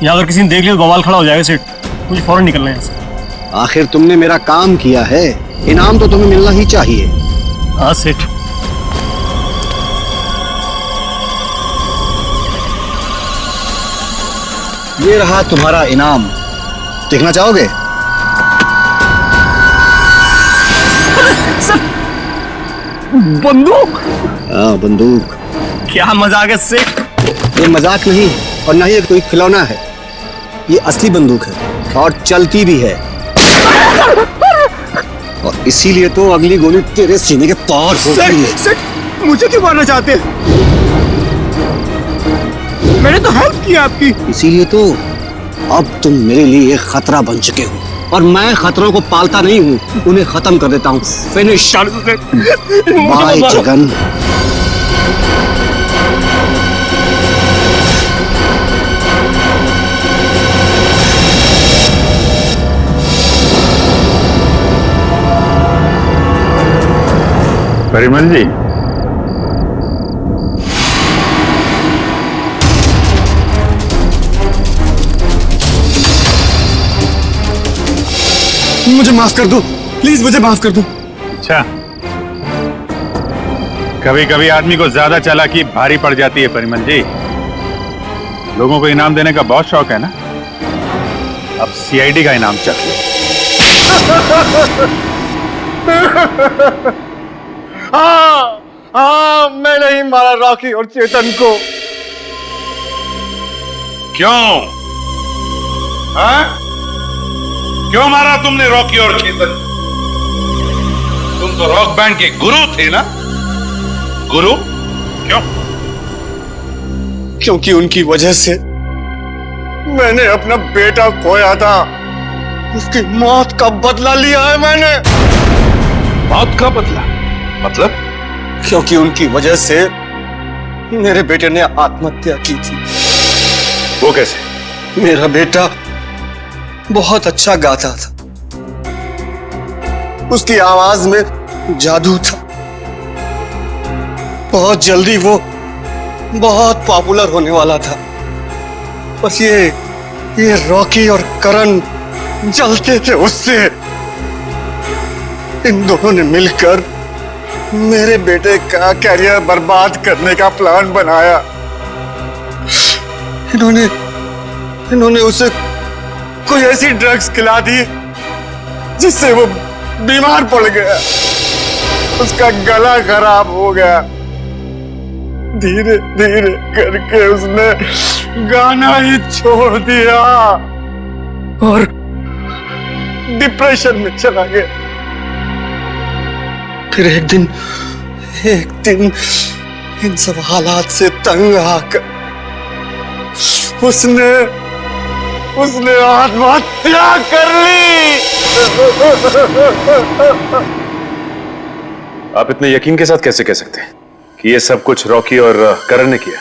यहाँ अगर किसी ने देख लिया तो बवाल खड़ा हो जाएगा सेठ, मुझे फौरन निकलना है यहाँ से। आखिर तुमने मेरा काम किया है, इनाम तो तुम्हें मिलना ही चाहिए। हाँ सेठ। ये रहा तुम्हारा इनाम, देखना चाहोगे? बंदूक? हाँ बंदूक। क्या मजाक है सेठ? ये मजाक नहीं और ना ही कोई खिलौना है, ये असली बंदूक है और चलती भी है। और इसीलिए तो अगली गोली तेरे सीने के पार होती है। सेठ मुझे क्यों मारना चाहते हैं? मैंने तो हेल्प किया आपकी। इसीलिए तो अब तुम मेरे लिए खतरा बन चुके हो और मैं खतरों को पालता नहीं हूँ, उन्हें खत्म कर देता हूँ। फिनिश। बाय जगन। परिमल जी, मुझे माफ कर दो प्लीज, मुझे माफ कर दो। अच्छा, कभी कभी आदमी को ज्यादा चालाकी भारी पड़ जाती है परिमल जी। लोगों को इनाम देने का बहुत शौक है ना, अब सीआईडी का इनाम चाहिए। हाँ मैंने ही मारा रॉकी और चेतन को। क्यों? हाँ? क्यों मारा तुमने रॉकी और चेतन? तुम तो रॉक बैंड के गुरु थे ना? गुरु? क्यों? क्योंकि उनकी वजह से मैंने अपना बेटा खोया था, उसकी मौत का बदला लिया है मैंने। मौत का बदला? मतलब? क्योंकि उनकी वजह से मेरे बेटे ने आत्महत्या की थी। वो कैसे? मेरा बेटा बहुत अच्छा गाता था, उसकी आवाज में जादू था। बहुत जल्दी वो बहुत पॉपुलर होने वाला था। बस ये रॉकी और करण जलते थे उससे। इन दोनों ने मिलकर मेरे बेटे का कैरियर बर्बाद करने का प्लान बनाया। इन्होंने उसे कोई ऐसी ड्रग्स खिला दी जिससे वो बीमार पड़ गया, उसका गला खराब हो गया। धीरे धीरे करके उसने गाना ही छोड़ दिया और डिप्रेशन में चला गया। फिर एक दिन इन सब हालात से तंग आकर उसने आत्महत्या कर ली। आप इतने यकीन के साथ कैसे कह सकते हैं कि ये सब कुछ रॉकी और करण ने किया?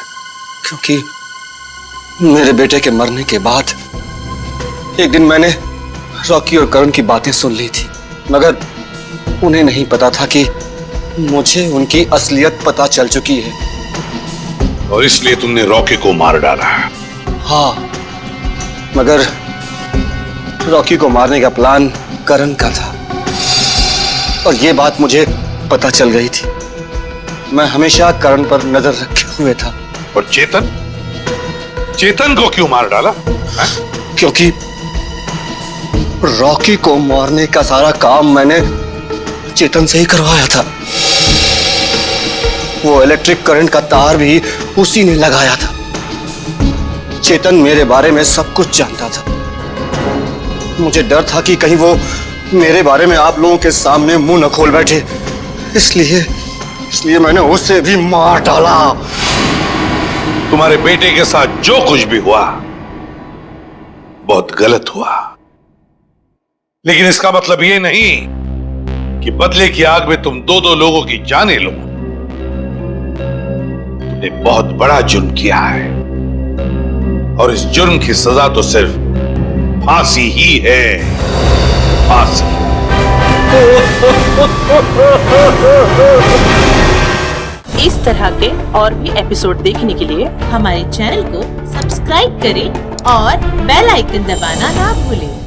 क्योंकि मेरे बेटे के मरने के बाद एक दिन मैंने रॉकी और करण की बातें सुन ली थी, मगर उन्हें नहीं पता था कि मुझे उनकी असलियत पता चल चुकी है। और इसलिए तुमने रॉकी को मार डाला? हाँ, मगर रॉकी को मारने का प्लान करण का था और ये बात मुझे पता चल गई थी। मैं हमेशा करण पर नजर रखे हुए था। और चेतन? चेतन को क्यों मार डाला? क्योंकि रॉकी को मारने का सारा काम मैंने चेतन से ही करवाया था। वो इलेक्ट्रिक करंट का तार भी उसी ने लगाया था। चेतन मेरे बारे में सब कुछ जानता था। मुझे डर था कि कहीं वो मेरे बारे में आप लोगों के सामने मुंह न खोल बैठे, इसलिए मैंने उसे भी मार डाला। तुम्हारे बेटे के साथ जो कुछ भी हुआ बहुत गलत हुआ, लेकिन इसका मतलब ये नहीं कि बदले की आग में तुम दो लोगों की जानें लो। तुमने बहुत बड़ा जुर्म किया है और इस जुर्म की सजा तो सिर्फ फांसी ही है, फांसी। इस तरह के और भी एपिसोड देखने के लिए हमारे चैनल को सब्सक्राइब करें और बेल आइकन दबाना ना भूलें।